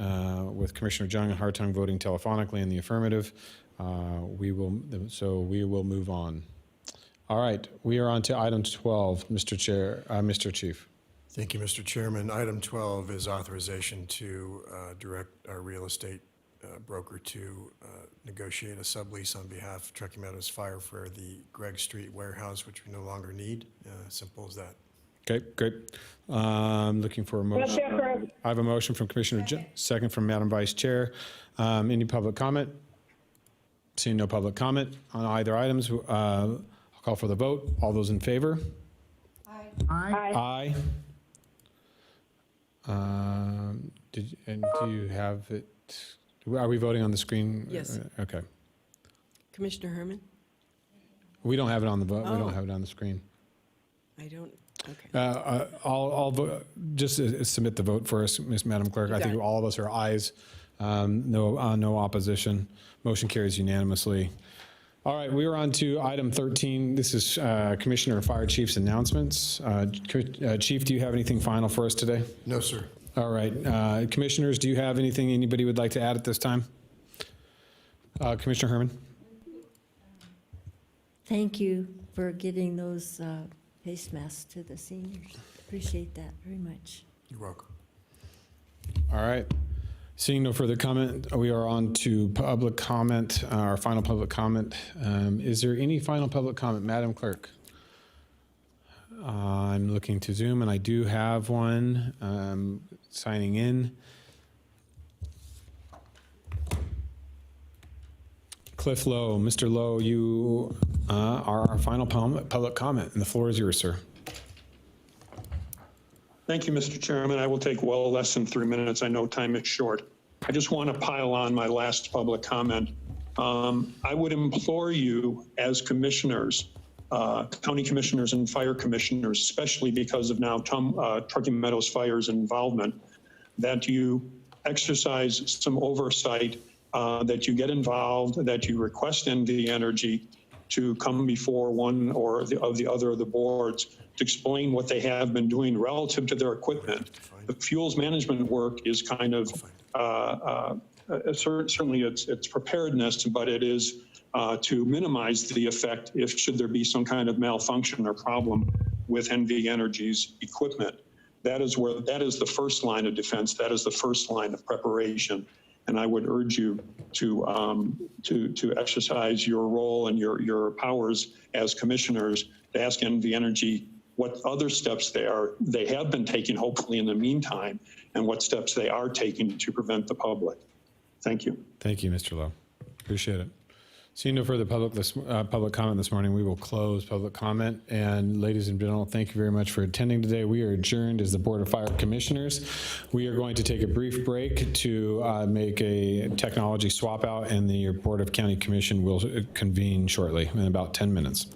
with Commissioner Jung and Hartung voting telephonically in the affirmative. We will move on. All right, we are on to item 12, Mr. Chief. Thank you, Mr. Chairman. Item 12 is authorization to direct our real estate broker to negotiate a sublease on behalf of Truckee Meadows Fire for the Gregg Street warehouse, which we no longer need. Simple as that. Okay, great. Looking for a motion. I have a motion from Commissioner Jung, second from Madam Vice Chair. Any public comment? Seeing no public comment on either items, I'll call for the vote. All those in favor? Aye. Aye. Do you have it? Are we voting on the screen? Yes. Okay. Commissioner Herman? We don't have it on the vote. We Oh. don't have it on the screen. I don't, okay. I'll vote, just submit the vote for us, Madam Clerk. You I got think it. all of us are ayes. No opposition. Motion carries unanimously. All right, we are on to item 13. This is Commissioner and Fire Chief's announcements. Chief, do you have anything final for us today? No, sir. All right. Commissioners, do you have anything anybody would like to add at this time? Commissioner Herman? Thank you for getting those face masks to the seniors. Appreciate that very much. You're welcome. All right. Seeing no further comment, we are on to public comment, our final public comment. Is there any final public comment, Madam Clerk? I'm looking to Zoom, and I do have one signing in. Cliff Lowe. Mr. Lowe, you are our final public comment, and the floor is yours, sir. Thank you, Mr. Chairman. I will take well less than 3 minutes. I know time is short. I just want to pile on my last public comment. I would implore you as commissioners, county commissioners and fire commissioners, especially because of now Truckee Meadows Fire's involvement, that you exercise some oversight, that you get involved, that you request NV Energy to come before one or the other of the boards to explain what they have been doing relative to their equipment. The fuels management work is kind of certainly it's preparedness, but it is to minimize the effect should there be some kind of malfunction or problem with NV Energy's equipment. That is the first line of defense. That is the first line of preparation. And I would urge you to exercise your role and your powers as commissioners to ask NV Energy what other steps they have been taking, hopefully in the meantime, and what steps they are taking to prevent the public. Thank you. Thank you, Mr. Lowe. Appreciate it. Seeing no further public comment this morning, we will close public comment. And ladies and gentlemen, thank you very much for attending today. We are adjourned as the Board of Fire Commissioners. We are going to take a brief break to make a technology swap out, and the Board of County Commission will convene shortly in about 10 minutes.